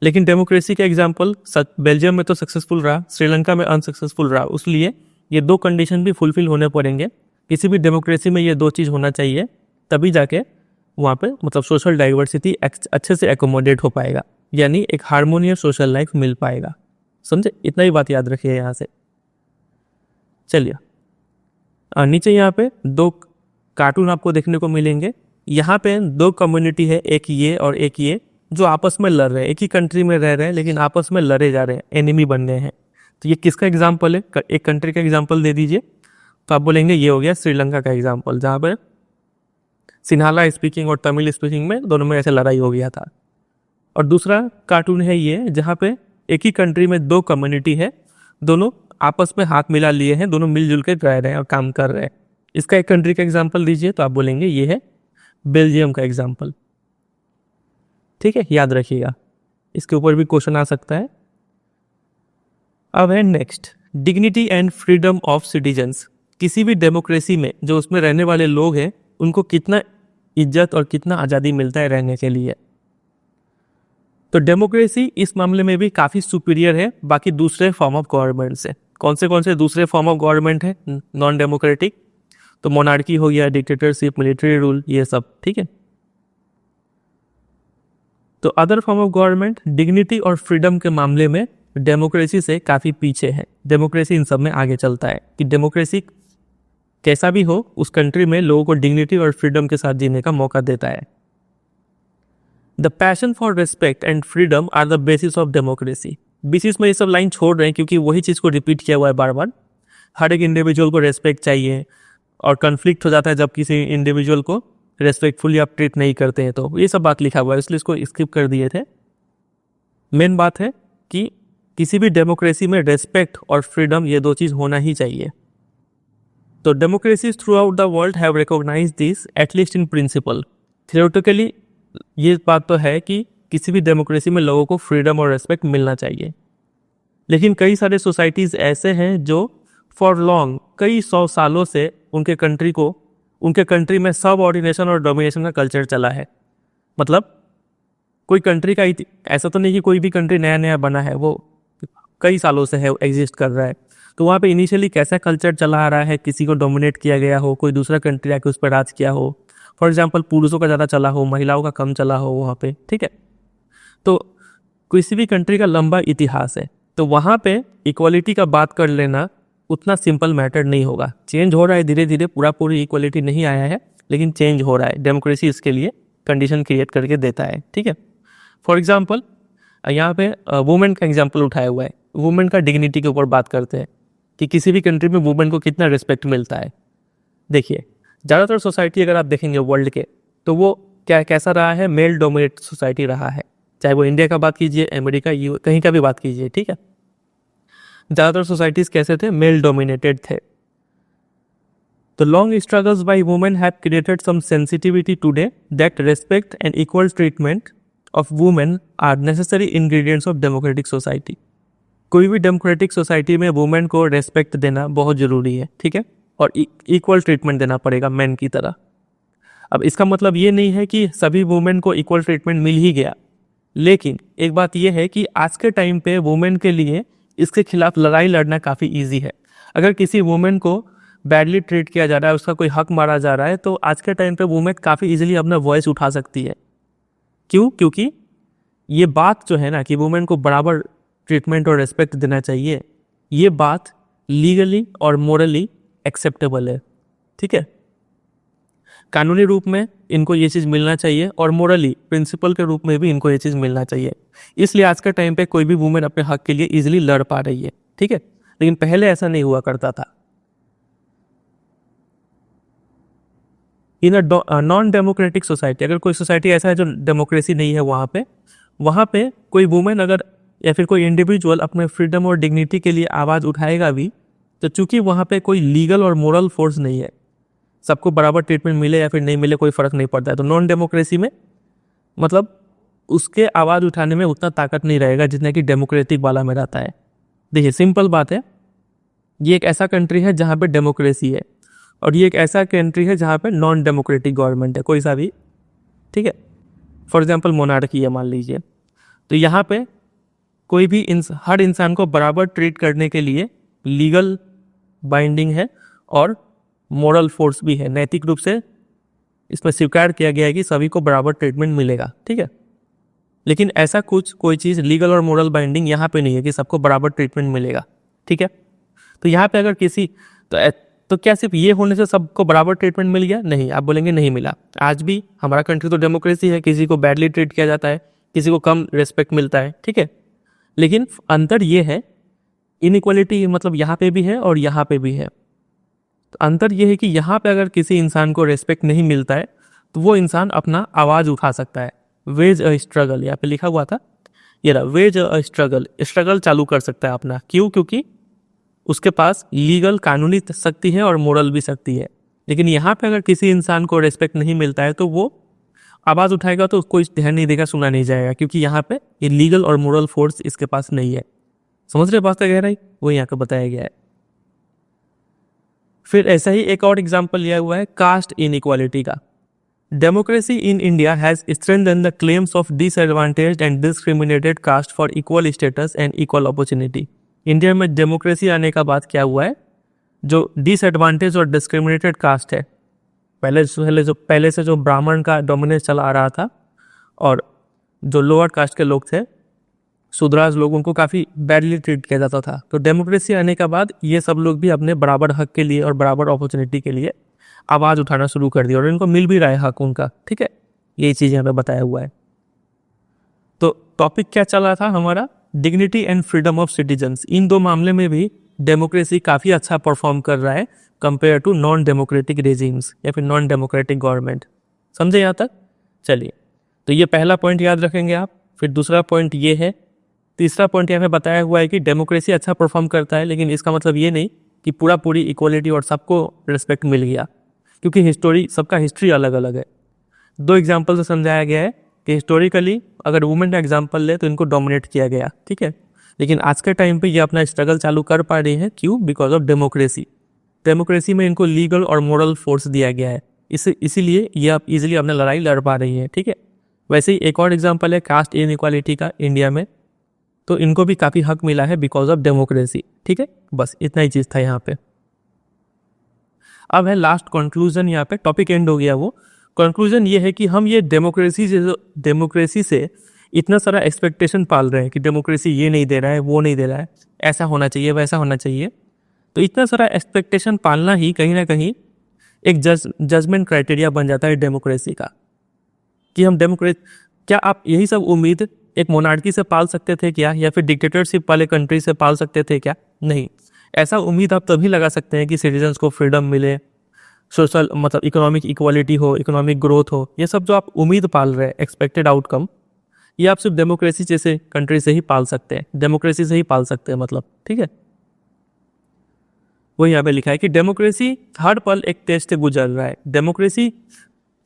लेकिन डेमोक्रेसी का एग्जाम्पल बेल्जियम में तो सक्सेसफुल रहा, श्रीलंका में अनसक्सेसफुल रहा, उसलिए ये 2 कंडीशन भी फुलफिल होने पड़ेंगे किसी भी डेमोक्रेसी में ये दो चीज़ होना चाहिए, तभी जाके वहाँ पे मतलब सोशल डाइवर्सिटी अच्छे से एकोमोडेट हो पाएगा, यानी एक हार्मोनियस सोशल लाइफ मिल पाएगा। समझे? इतना ही बात याद रखिए यहाँ से। चलिए नीचे यहाँ पे दो कार्टून आपको देखने को मिलेंगे। यहाँ पे दो कम्युनिटी है, एक ये और एक ये, जो आपस में लड़ रहे हैं, एक ही कंट्री में रह रहे हैं लेकिन आपस में लड़े जा रहे हैं, एनिमी बन गए हैं। तो ये किसका एग्जाम्पल है? एक कंट्री का एग्जाम्पल दे दीजिए, तो आप बोलेंगे ये हो गया श्रीलंका का एग्जाम्पल, जहाँ पर सिन्हाला स्पीकिंग और तमिल स्पीकिंग में दोनों में ऐसे लड़ाई हो गया था। और दूसरा कार्टून है ये, जहाँ पे एक ही कंट्री में दो कम्युनिटी है, दोनों आपस में हाथ मिला लिए हैं, दोनों मिलजुल के रह रहे हैं और काम कर रहे हैं। इसका एक कंट्री का एग्जाम्पल दीजिए, तो आप बोलेंगे ये है बेल्जियम का एग्जाम्पल। ठीक है, याद रखिएगा, इसके ऊपर भी क्वेश्चन आ सकता है। अब है next, dignity and freedom of citizens. किसी भी डेमोक्रेसी में जो उसमें रहने वाले लोग हैं, उनको कितना इज्जत और कितना आज़ादी मिलता है रहने के लिए। तो डेमोक्रेसी इस मामले में भी काफ़ी सुपीरियर है बाकी दूसरे फॉर्म ऑफ गवर्नमेंट से। कौन से दूसरे फॉर्म ऑफ गवर्नमेंट है नॉन डेमोक्रेटिक? तो मोनार्की हो गया, डिक्टेटरशिप, मिलिट्री रूल, ये सब। ठीक है, तो other form of government dignity और फ्रीडम के मामले में डेमोक्रेसी से काफ़ी पीछे है। डेमोक्रेसी इन सब में आगे चलता है कि डेमोक्रेसी कैसा भी हो, उस कंट्री में लोगों को डिग्निटी और फ्रीडम के साथ जीने का मौका देता है। The passion for respect and freedom are the basis of democracy. Basis में ये सब लाइन छोड़ रहे हैं क्योंकि वही चीज़ को रिपीट किया हुआ है बार बार। हर एक इंडिविजुअल को रेस्पेक्ट चाहिए, और कन्फ्लिक्ट हो जाता है जब किसी इंडिविजुअल को रेस्पेक्टफुली आप ट्रीट नहीं करते हैं, तो ये सब बात लिखा हुआ है, इसलिए इसको स्किप कर दिए थे। मेन बात है कि किसी भी डेमोक्रेसी में रेस्पेक्ट और फ्रीडम ये दो चीज़ होना ही चाहिए। तो democracies throughout the world have recognised this at least in principle. Theoretically ये बात तो है कि किसी भी डेमोक्रेसी में लोगों को फ्रीडम और रेस्पेक्ट मिलना चाहिए, लेकिन कई सारे सोसाइटीज़ ऐसे हैं जो फॉर लॉन्ग कई 100 सालों से उनके कंट्री में सब ऑर्डिनेशन और डोमिनेशन का कल्चर चला है। मतलब कोई कंट्री का ऐसा तो नहीं कि कोई भी कंट्री नया नया बना है, वो कई सालों से है, एग्जिस्ट कर रहा है। तो वहाँ पे इनिशियली कैसा कल्चर चला आ रहा है, किसी को डोमिनेट किया गया हो, कोई दूसरा कंट्री आके उस पर राज किया हो। फॉर एग्जाम्पल पुरुषों का ज़्यादा चला हो, महिलाओं का कम चला हो वहाँ पे। ठीक है, तो किसी भी कंट्री का लंबा इतिहास है, तो वहाँ पे इक्वालिटी का बात कर लेना उतना सिंपल मैटर नहीं होगा। चेंज हो रहा है धीरे धीरे, पूरी इक्वालिटी नहीं आया है, लेकिन चेंज हो रहा है। डेमोक्रेसी इसके लिए कंडीशन क्रिएट करके देता है। ठीक है, फॉर एग्जाम्पल यहाँ पे वुमेन का एग्जाम्पल उठाया हुआ है। वुमेन का डिग्निटी के ऊपर बात करते हैं कि किसी भी कंट्री में वुमेन को कितना रिस्पेक्ट मिलता है। देखिए, ज़्यादातर सोसाइटी अगर आप देखेंगे वर्ल्ड के, तो वो कैसा रहा है, मेल डोमिनेट सोसाइटी रहा है। चाहे वो इंडिया का बात कीजिए, अमेरिका, कहीं का भी बात कीजिए। ठीक है, ज़्यादातर सोसाइटीज़ कैसे थे, मेल डोमिनेटेड थे। तो long struggles by women have created some sensitivity today that respect and equal treatment of women are necessary ingredients of democratic society. कोई भी डेमोक्रेटिक सोसाइटी में वुमेन को रेस्पेक्ट देना बहुत ज़रूरी है। ठीक है, और इक्वल ट्रीटमेंट देना पड़ेगा मैन की तरह। अब इसका मतलब ये नहीं है कि सभी वुमेन को इक्वल ट्रीटमेंट मिल ही गया, लेकिन एक बात यह है कि आज के टाइम पे वुमेन के लिए इसके खिलाफ लड़ाई लड़ना काफ़ी ईजी है। अगर किसी वुमेन को बैडली ट्रीट किया जा रहा है, उसका कोई हक मारा जा रहा है, तो आज के टाइम पे वुमेन काफ़ी ईजिली अपना वॉइस उठा सकती है। क्यों? क्योंकि ये बात जो है ना कि वुमेन को बराबर ट्रीटमेंट और रेस्पेक्ट देना चाहिए, ये बात लीगली और मोरली एक्सेप्टेबल है। ठीक है, कानूनी रूप में इनको ये चीज़ मिलना चाहिए और मोरली प्रिंसिपल के रूप में भी इनको ये चीज़ मिलना चाहिए। इसलिए आज के टाइम पे कोई भी वुमेन अपने हक के लिए इजीली लड़ पा रही है। ठीक है, लेकिन पहले ऐसा नहीं हुआ करता था। इन अ नॉन डेमोक्रेटिक सोसाइटी, अगर कोई सोसाइटी ऐसा है जो डेमोक्रेसी नहीं है, वहाँ पे कोई वुमेन अगर या फिर कोई इंडिविजुअल अपने फ्रीडम और डिग्निटी के लिए आवाज़ उठाएगा भी, तो चूंकि वहाँ पे कोई लीगल और मोरल फोर्स नहीं है, सबको बराबर ट्रीटमेंट मिले या फिर नहीं मिले कोई फ़र्क नहीं पड़ता है, तो नॉन डेमोक्रेसी में मतलब उसके आवाज़ उठाने में उतना ताकत नहीं रहेगा जितना कि डेमोक्रेटिक वाला में रहता है। देखिए, सिंपल बात है, ये एक ऐसा कंट्री है जहाँ पे डेमोक्रेसी है, और ये एक ऐसा कंट्री है जहाँ पे नॉन डेमोक्रेटिक गवर्नमेंट है, कोई सा भी। ठीक है, फॉर एग्जांपल मोनार्की है मान लीजिए, तो यहाँ पे कोई भी हर इंसान को बराबर ट्रीट करने के लिए लीगल बाइंडिंग है और मोरल फोर्स भी है, नैतिक रूप से इसमें स्वीकार किया गया है कि सभी को बराबर ट्रीटमेंट मिलेगा, ठीक है। लेकिन ऐसा कुछ कोई चीज़ लीगल और मोरल बाइंडिंग यहाँ पे नहीं है कि सबको बराबर ट्रीटमेंट मिलेगा, ठीक है। तो यहाँ पे अगर किसी तो क्या सिर्फ ये होने से सबको बराबर ट्रीटमेंट मिल गया? नहीं, आप बोलेंगे नहीं मिला। आज भी हमारा कंट्री तो डेमोक्रेसी है, किसी को बैडली ट्रीट किया जाता है, किसी को कम रिस्पेक्ट मिलता है, ठीक है। लेकिन अंतर ये है, इनइक्वालिटी मतलब यहाँ पे भी है और यहाँ पे भी है। तो अंतर ये है कि यहाँ पे अगर किसी इंसान को रिस्पेक्ट नहीं मिलता है तो वो इंसान अपना आवाज़ उठा सकता है, वेज अ स्ट्रगल, यहाँ पे लिखा हुआ था, ये रहा, वेज अ स्ट्रगल चालू कर सकता है अपना। क्यों? क्योंकि उसके पास लीगल कानूनी शक्ति है और मोरल भी शक्ति है। लेकिन यहाँ पे अगर किसी इंसान को रिस्पेक्ट नहीं मिलता है तो वो आवाज़ उठाएगा तो कोई ध्यान नहीं देगा, सुना नहीं जाएगा, क्योंकि यहाँ पे ये लीगल और मोरल फोर्स इसके पास नहीं है। समझ रहे बात का गहराई? वो यहाँ पे बताया गया है। फिर ऐसा ही एक और एग्जाम्पल लिया हुआ है कास्ट इनइक्वालिटी का। Democracy in India has strengthened the claims of disadvantaged and discriminated caste for equal status and equal opportunity. India में डेमोक्रेसी आने का बाद क्या हुआ है, जो डिसएडवांटेज और डिस्क्रिमिनेटेड कास्ट है, पहले से जो ब्राह्मण का डोमिनेंस चला आ रहा था और जो लोअर कास्ट के लोग थे, शूद्रास लोगों को काफ़ी बैडली ट्रीट किया जाता था। तो डेमोक्रेसी आने के बाद ये सब लोग भी अपने बराबर हक के लिए और बराबर अपॉर्चुनिटी के लिए आवाज़ उठाना शुरू कर दिया और इनको मिल भी रहा है हक उनका, ठीक है। यही चीज़ यहाँ पे बताया हुआ है। तो टॉपिक क्या चल रहा था हमारा, dignity and freedom of citizens. इन दो मामले में भी डेमोक्रेसी काफ़ी अच्छा परफॉर्म कर रहा है compare to non democratic regimes या फिर नॉन डेमोक्रेटिक गवर्नमेंट। समझे यहाँ तक? चलिए, तो ये पहला पॉइंट याद रखेंगे आप। फिर दूसरा पॉइंट ये है, तीसरा पॉइंट यहाँ पे बताया हुआ है कि डेमोक्रेसी अच्छा परफॉर्म करता है, लेकिन इसका मतलब ये नहीं कि पूरी इक्वलिटी और सबको रिस्पेक्ट मिल गया, क्योंकि सबका हिस्ट्री अलग अलग है। दो एग्जाम्पल से समझाया गया है कि हिस्टोरिकली अगर वुमेन का एग्जाम्पल ले तो इनको डोमिनेट किया गया, ठीक है। लेकिन आज के टाइम पे ये अपना स्ट्रगल चालू कर पा रही है। क्यों? बिकॉज ऑफ डेमोक्रेसी में इनको लीगल और मोरल फोर्स दिया गया है, इसीलिए ये आप इजीली अपना लड़ाई लड़ पा रही है, ठीक है। वैसे ही एक और एग्जाम्पल है कास्ट इनइक्वालिटी का इंडिया में, तो इनको भी काफ़ी हक मिला है बिकॉज ऑफ डेमोक्रेसी, ठीक है। बस इतना ही चीज़ था यहाँ पे। अब है लास्ट कंक्लूजन, यहाँ पे टॉपिक एंड हो गया। वो कंक्लूजन ये है कि हम ये डेमोक्रेसी से इतना सारा एक्सपेक्टेशन पाल रहे हैं कि डेमोक्रेसी ये नहीं दे रहा है, वो नहीं दे रहा है, ऐसा होना चाहिए, वैसा होना चाहिए। तो इतना सारा एक्सपेक्टेशन पालना ही कहीं ना कहीं एक जजमेंट क्राइटेरिया बन जाता है डेमोक्रेसी का, कि हम क्या आप यही सब उम्मीद एक मोनार्की से पाल सकते थे क्या, या फिर डिक्टेटरशिप वाले कंट्री से पाल सकते थे क्या? नहीं। ऐसा उम्मीद आप तभी लगा सकते हैं कि सिटीजन्स को फ्रीडम मिले, सोशल मतलब इकोनॉमिक इक्वालिटी हो, इकोनॉमिक ग्रोथ हो। ये सब जो आप उम्मीद पाल रहे हैं, एक्सपेक्टेड आउटकम, ये आप सिर्फ डेमोक्रेसी जैसे कंट्री से ही पाल सकते हैं, डेमोक्रेसी से ही पाल सकते हैं मतलब, ठीक है। वो यहाँ पे लिखा है कि डेमोक्रेसी हर पल एक टेस्ट से गुजर रहा है। डेमोक्रेसी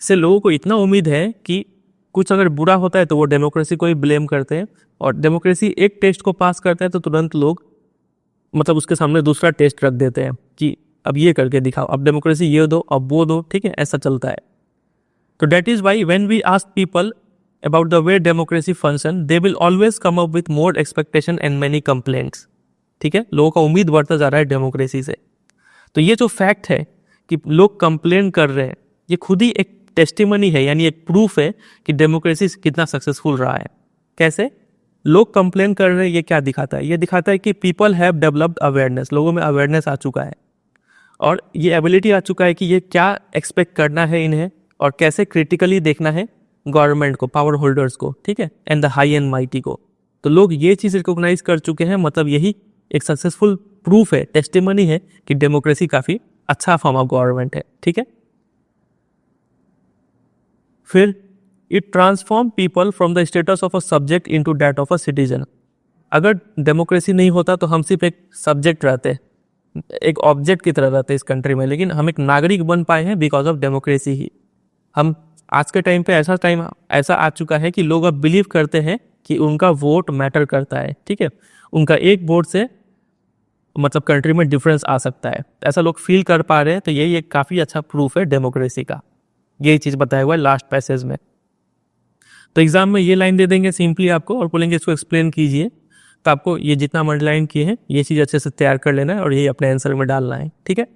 से लोगों को इतना उम्मीद है कि कुछ अगर बुरा होता है तो वो डेमोक्रेसी को ही ब्लेम करते हैं, और डेमोक्रेसी एक टेस्ट को पास करता है तो तुरंत लोग मतलब उसके सामने दूसरा टेस्ट रख देते हैं कि अब ये करके दिखाओ, अब डेमोक्रेसी ये दो, अब वो दो, ठीक है। ऐसा चलता है। तो that is why when we ask people about the way democracy function, they will always come up with more expectation and many complaints, ठीक है। लोगों का उम्मीद बढ़ता जा रहा है डेमोक्रेसी से। तो ये जो फैक्ट है कि लोग कंप्लेन कर रहे हैं, ये खुद ही एक टेस्टिमनी है, यानी एक प्रूफ है कि डेमोक्रेसी कितना सक्सेसफुल रहा है। कैसे लोग कंप्लेन कर रहे हैं, ये क्या दिखाता है? ये दिखाता है कि पीपल हैव डेवलप्ड अवेयरनेस, लोगों में अवेयरनेस आ चुका है और ये एबिलिटी आ चुका है कि ये क्या एक्सपेक्ट करना है इन्हें और कैसे क्रिटिकली देखना है गवर्नमेंट को, पावर होल्डर्स को, ठीक है, and the high and mighty को। तो लोग ये चीज़ रिकॉग्नाइज कर चुके हैं, मतलब यही एक सक्सेसफुल प्रूफ है, टेस्टिमनी है कि डेमोक्रेसी काफ़ी अच्छा फॉर्म ऑफ गवर्नमेंट है, ठीक है। फिर it transform people from the status of a subject into that of a citizen. अगर डेमोक्रेसी नहीं होता तो हम सिर्फ एक सब्जेक्ट रहते, एक ऑब्जेक्ट की तरह रहते इस कंट्री में, लेकिन हम एक नागरिक बन पाए हैं बिकॉज ऑफ डेमोक्रेसी ही। हम आज के टाइम पे ऐसा आ चुका है कि लोग अब बिलीव करते हैं कि उनका वोट मैटर करता है, ठीक है। उनका एक वोट से मतलब कंट्री में डिफरेंस आ सकता है, ऐसा लोग फील कर पा रहे हैं। तो यही एक काफ़ी अच्छा प्रूफ है डेमोक्रेसी का। यही चीज़ बताया हुआ है लास्ट पैसेज में। तो एग्जाम में ये लाइन दे देंगे सिंपली आपको और बोलेंगे इसको एक्सप्लेन कीजिए। तो आपको ये जितना अंडरलाइन किए हैं ये चीज़ अच्छे से तैयार कर लेना है और यही अपने आंसर में डालना है, ठीक है।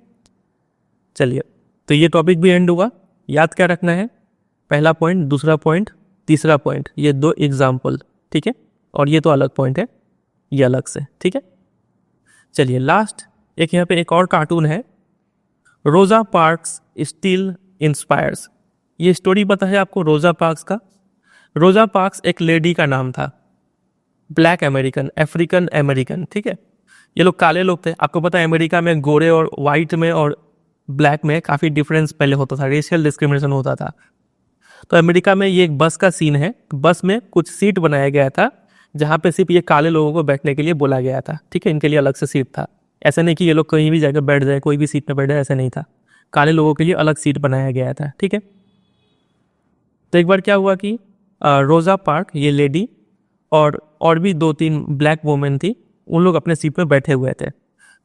चलिए, तो ये टॉपिक भी एंड हुआ। याद क्या रखना है, पहला पॉइंट, दूसरा पॉइंट, तीसरा पॉइंट, ये 2 एग्जाम्पल, ठीक है, और ये तो अलग पॉइंट है, ये अलग से, ठीक है। चलिए लास्ट एक यहाँ पे एक और कार्टून है, रोजा पार्क्स स्टिल इंस्पायर्स। ये स्टोरी पता है आपको रोजा पार्क्स का? रोजा पार्क्स एक लेडी का नाम था, ब्लैक अमेरिकन, अफ्रीकन अमेरिकन, ठीक है। ये लोग काले लोग थे। आपको पता है अमेरिका में गोरे और वाइट में और ब्लैक में काफ़ी डिफरेंस पहले होता था, रेशियल डिस्क्रिमिनेशन होता था। तो अमेरिका में ये एक बस का सीन है, बस में कुछ सीट बनाया गया था जहाँ पे सिर्फ ये काले लोगों को बैठने के लिए बोला गया था, ठीक है, इनके लिए अलग से सीट था। ऐसा नहीं कि ये लोग कहीं भी जाकर बैठ जाए, कोई भी सीट में बैठ जाए, ऐसा नहीं था, काले लोगों के लिए अलग सीट बनाया गया था, ठीक है। तो एक बार क्या हुआ कि रोजा पार्क ये लेडी और भी 2-3 ब्लैक वुमेन थी, उन लोग अपने सीट में बैठे हुए थे।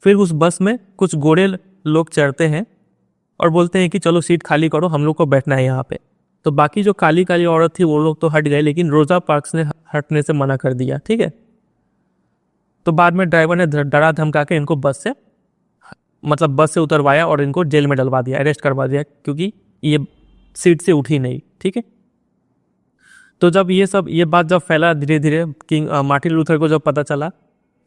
फिर उस बस में कुछ गोरे लोग चढ़ते हैं और बोलते हैं कि चलो सीट खाली करो, हम लोग को बैठना है यहाँ पे। तो बाकी जो काली काली औरत थी वो लोग तो हट गए, लेकिन रोजा पार्क्स ने हटने से मना कर दिया, ठीक है। तो बाद में ड्राइवर ने डरा धमका के इनको बस से उतरवाया और इनको जेल में डलवा दिया, अरेस्ट करवा दिया, क्योंकि ये सीट से उठी नहीं, ठीक है। तो जब ये बात जब फैला धीरे धीरे, किंग मार्टिन लूथर को जब पता चला,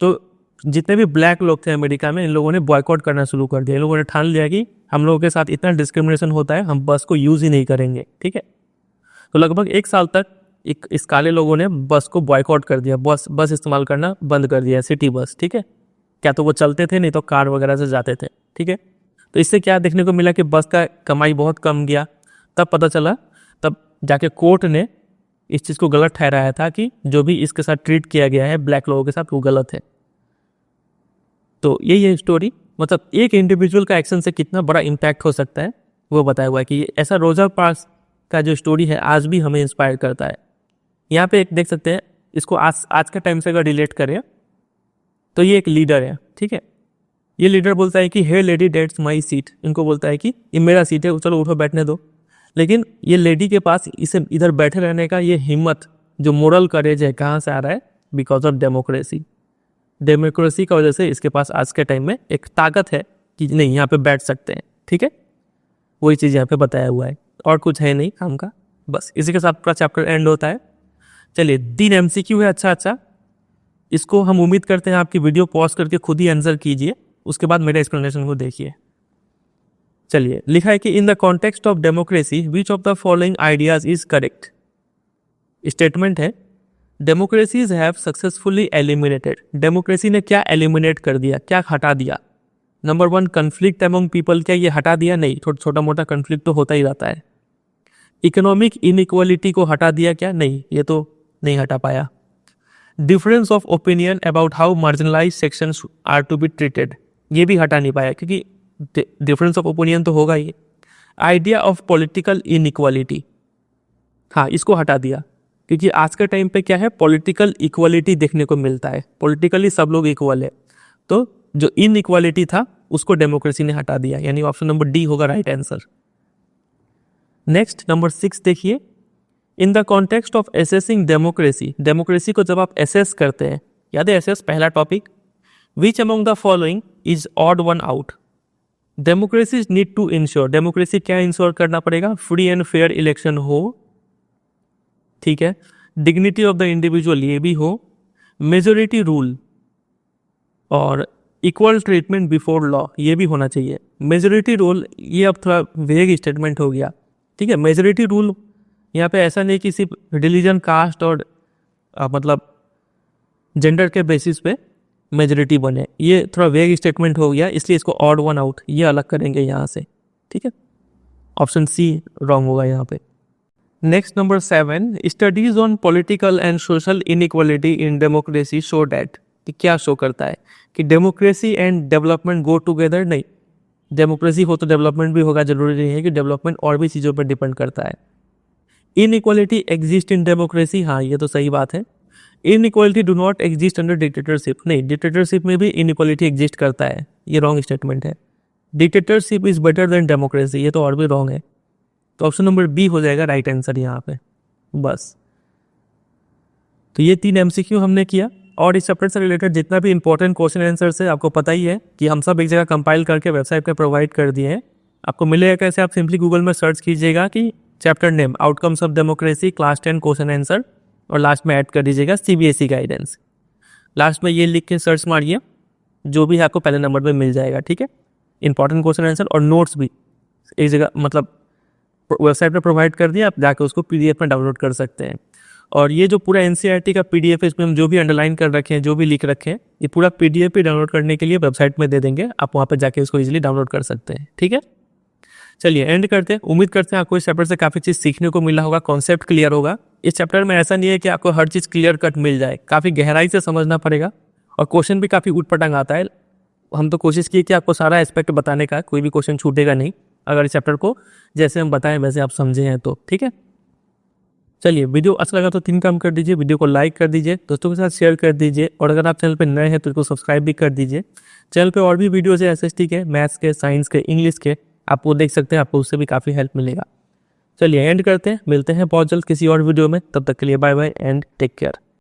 तो जितने भी ब्लैक लोग थे अमेरिका में, इन लोगों ने बॉयकॉट करना शुरू कर दिया। इन लोगों ने ठान लिया कि हम लोगों के साथ इतना डिस्क्रिमिनेशन होता है, हम बस को यूज़ ही नहीं करेंगे, ठीक है। तो लगभग 1 साल तक इस काले लोगों ने बस को बॉयकॉट कर दिया, बस इस्तेमाल करना बंद कर दिया, सिटी बस, ठीक है। क्या तो वो चलते थे, नहीं तो कार वगैरह से जाते थे, ठीक है। तो इससे क्या देखने को मिला कि बस का कमाई बहुत कम गया। तब पता चला, तब जाके कोर्ट ने इस चीज़ को गलत ठहराया था कि जो भी इसके साथ ट्रीट किया गया है ब्लैक लोगों के साथ, वो गलत है। तो यही है स्टोरी, मतलब एक इंडिविजुअल का एक्शन से कितना बड़ा इम्पैक्ट हो सकता है वो बताया हुआ है कि ऐसा रोजा पार्क्स का जो स्टोरी है आज भी हमें इंस्पायर करता है। यहाँ पे एक देख सकते हैं, इसको आज का टाइम से अगर रिलेट करें तो ये एक लीडर है, ठीक है। ये लीडर बोलता है कि हे लेडी डेट्स माई सीट, इनको बोलता है कि ये मेरा सीट है, चलो उठो बैठने दो। लेकिन ये लेडी के पास इसे इधर बैठे रहने का ये हिम्मत, जो मोरल करेज है, कहाँ से आ रहा है? बिकॉज ऑफ डेमोक्रेसी का वजह से इसके पास आज के टाइम में एक ताकत है कि नहीं, यहाँ पे बैठ सकते हैं, ठीक है। वही चीज़ यहाँ पे बताया हुआ है, और कुछ है नहीं काम का। बस इसी के साथ पूरा चैप्टर एंड होता है। चलिए 3 MCQ है, अच्छा, इसको हम उम्मीद करते हैं आपकी वीडियो पॉज करके खुद ही आंसर कीजिए, उसके बाद मेरे एक्सप्लेनेशन को देखिए। चलिए, लिखा है कि in the context of democracy which of the following ideas is correct. Statement है, democracies have successfully eliminated. Democracy ने क्या एलिमिनेट कर दिया, क्या हटा दिया? Number 1, conflict among people. क्या ये हटा दिया? नहीं, छोटा मोटा कन्फ्लिक्ट तो होता ही रहता है। इकोनॉमिक इनइक्वालिटी को हटा दिया क्या? नहीं, ये तो नहीं हटा पाया। Difference of opinion about how marginalise sections are to be treated, ये भी हटा नहीं पाया, क्योंकि डिफरेंस ऑफ ओपिनियन तो होगा ही। आइडिया ऑफ पॉलिटिकल इनइक्वालिटी, हाँ, इसको हटा दिया, क्योंकि आज के टाइम पे क्या है, पॉलिटिकल इक्वालिटी देखने को मिलता है, पॉलिटिकली सब लोग इक्वल है। तो जो इनइक्वालिटी था उसको डेमोक्रेसी ने हटा दिया, यानी ऑप्शन नंबर डी होगा राइट आंसर। नेक्स्ट नंबर 6 देखिए, इन the context of assessing democracy. Democracy को जब आप एसेस करते हैं, याद है एसेस पहला topic, which among the following is odd one out. Democracy need to ensure, democracy क्या इंश्योर करना पड़ेगा? फ्री एंड फेयर इलेक्शन हो, ठीक है। डिग्निटी ऑफ द इंडिविजुअल, ये भी हो। मेजोरिटी रूल और इक्वल ट्रीटमेंट बिफोर लॉ, ये भी होना चाहिए। मेजोरिटी रूल, ये अब थोड़ा वेग स्टेटमेंट हो गया, ठीक है। मेजोरिटी रूल यहाँ पे ऐसा नहीं कि सिर्फ रिलीजन, कास्ट और मतलब जेंडर के बेसिस पे मेजोरिटी बने, ये थोड़ा वेग स्टेटमेंट हो गया, इसलिए इसको ऑड वन आउट ये अलग करेंगे यहाँ से, ठीक है। ऑप्शन सी रॉन्ग होगा यहाँ पे। Next number 7, studies on political and social inequality in democracy show that, कि क्या शो करता है कि democracy and development go together. नहीं, डेमोक्रेसी हो तो डेवलपमेंट भी होगा, जरूरी नहीं है कि डेवलपमेंट और भी चीज़ों पर डिपेंड करता है। इनइक्वालिटी एग्जिस्ट इन डेमोक्रेसी, हाँ ये तो सही बात है। Inequality do not exist under dictatorship, नहीं, डिक्टेटरशिप में भी इनइक्वालिटी एग्जिस्ट करता है, ये रॉन्ग स्टेटमेंट है। Dictatorship is better than democracy, ये तो और भी रॉन्ग है। तो ऑप्शन नंबर बी हो जाएगा राइट आंसर यहाँ पे। बस, तो ये 3 MCQ हमने किया, और इस चैप्टर से रिलेटेड जितना भी इंपॉर्टेंट क्वेश्चन आंसर है आपको पता ही है कि हम सब एक जगह कंपाइल करके वेबसाइट पे प्रोवाइड कर दिए हैं। आपको मिलेगा कैसे, आप सिंपली गूगल में सर्च कीजिएगा कि chapter name outcomes of democracy class 10 question answer, और लास्ट में ऐड कर दीजिएगा CBSE गाइडेंस। लास्ट में ये लिख के सर्च मारिए, जो भी आपको पहले नंबर पे मिल जाएगा, ठीक है। इंपॉर्टेंट क्वेश्चन आंसर और नोट्स भी एक जगह मतलब वेबसाइट पे प्रोवाइड कर दिया, आप जाकर उसको PDF में डाउनलोड कर सकते हैं। और ये जो पूरा NCERT का PDF है, इसमें हम जो भी अंडरलाइन कर रखे हैं, जो भी लिख रखे हैं, ये पूरा PDF पे डाउनलोड करने के लिए वेबसाइट में दे देंगे, आप वहाँ पर जाके इसको इजीली डाउनलोड कर सकते हैं, ठीक है। चलिए एंड करते हैं। उम्मीद करते हैं आपको इस चैप्टर से काफ़ी चीज़ सीखने को मिला होगा, कॉन्सेप्ट क्लियर होगा। इस चैप्टर में ऐसा नहीं है कि आपको हर चीज़ क्लियर कट मिल जाए, काफ़ी गहराई से समझना पड़ेगा और क्वेश्चन भी काफ़ी ऊट-पटांग आता है। हम तो कोशिश की कि आपको सारा एस्पेक्ट बताने का, कोई भी क्वेश्चन छूटेगा नहीं, अगर इस चैप्टर को जैसे हम बताएं वैसे आप समझे हैं तो, ठीक है। चलिए वीडियो अच्छा लगा तो 3 काम कर दीजिए, वीडियो को लाइक कर दीजिए, दोस्तों के साथ शेयर कर दीजिए, और अगर आप चैनल पर नए हैं तो इसको सब्सक्राइब भी कर दीजिए। चैनल पे और भी वीडियोज है SST के, मैथ्स के, साइंस के, इंग्लिश के, आप वो देख सकते हैं, आपको उससे भी काफ़ी हेल्प मिलेगा। चलिए एंड करते हैं, मिलते हैं बहुत जल्द किसी और वीडियो में, तब तक के लिए bye bye and take care.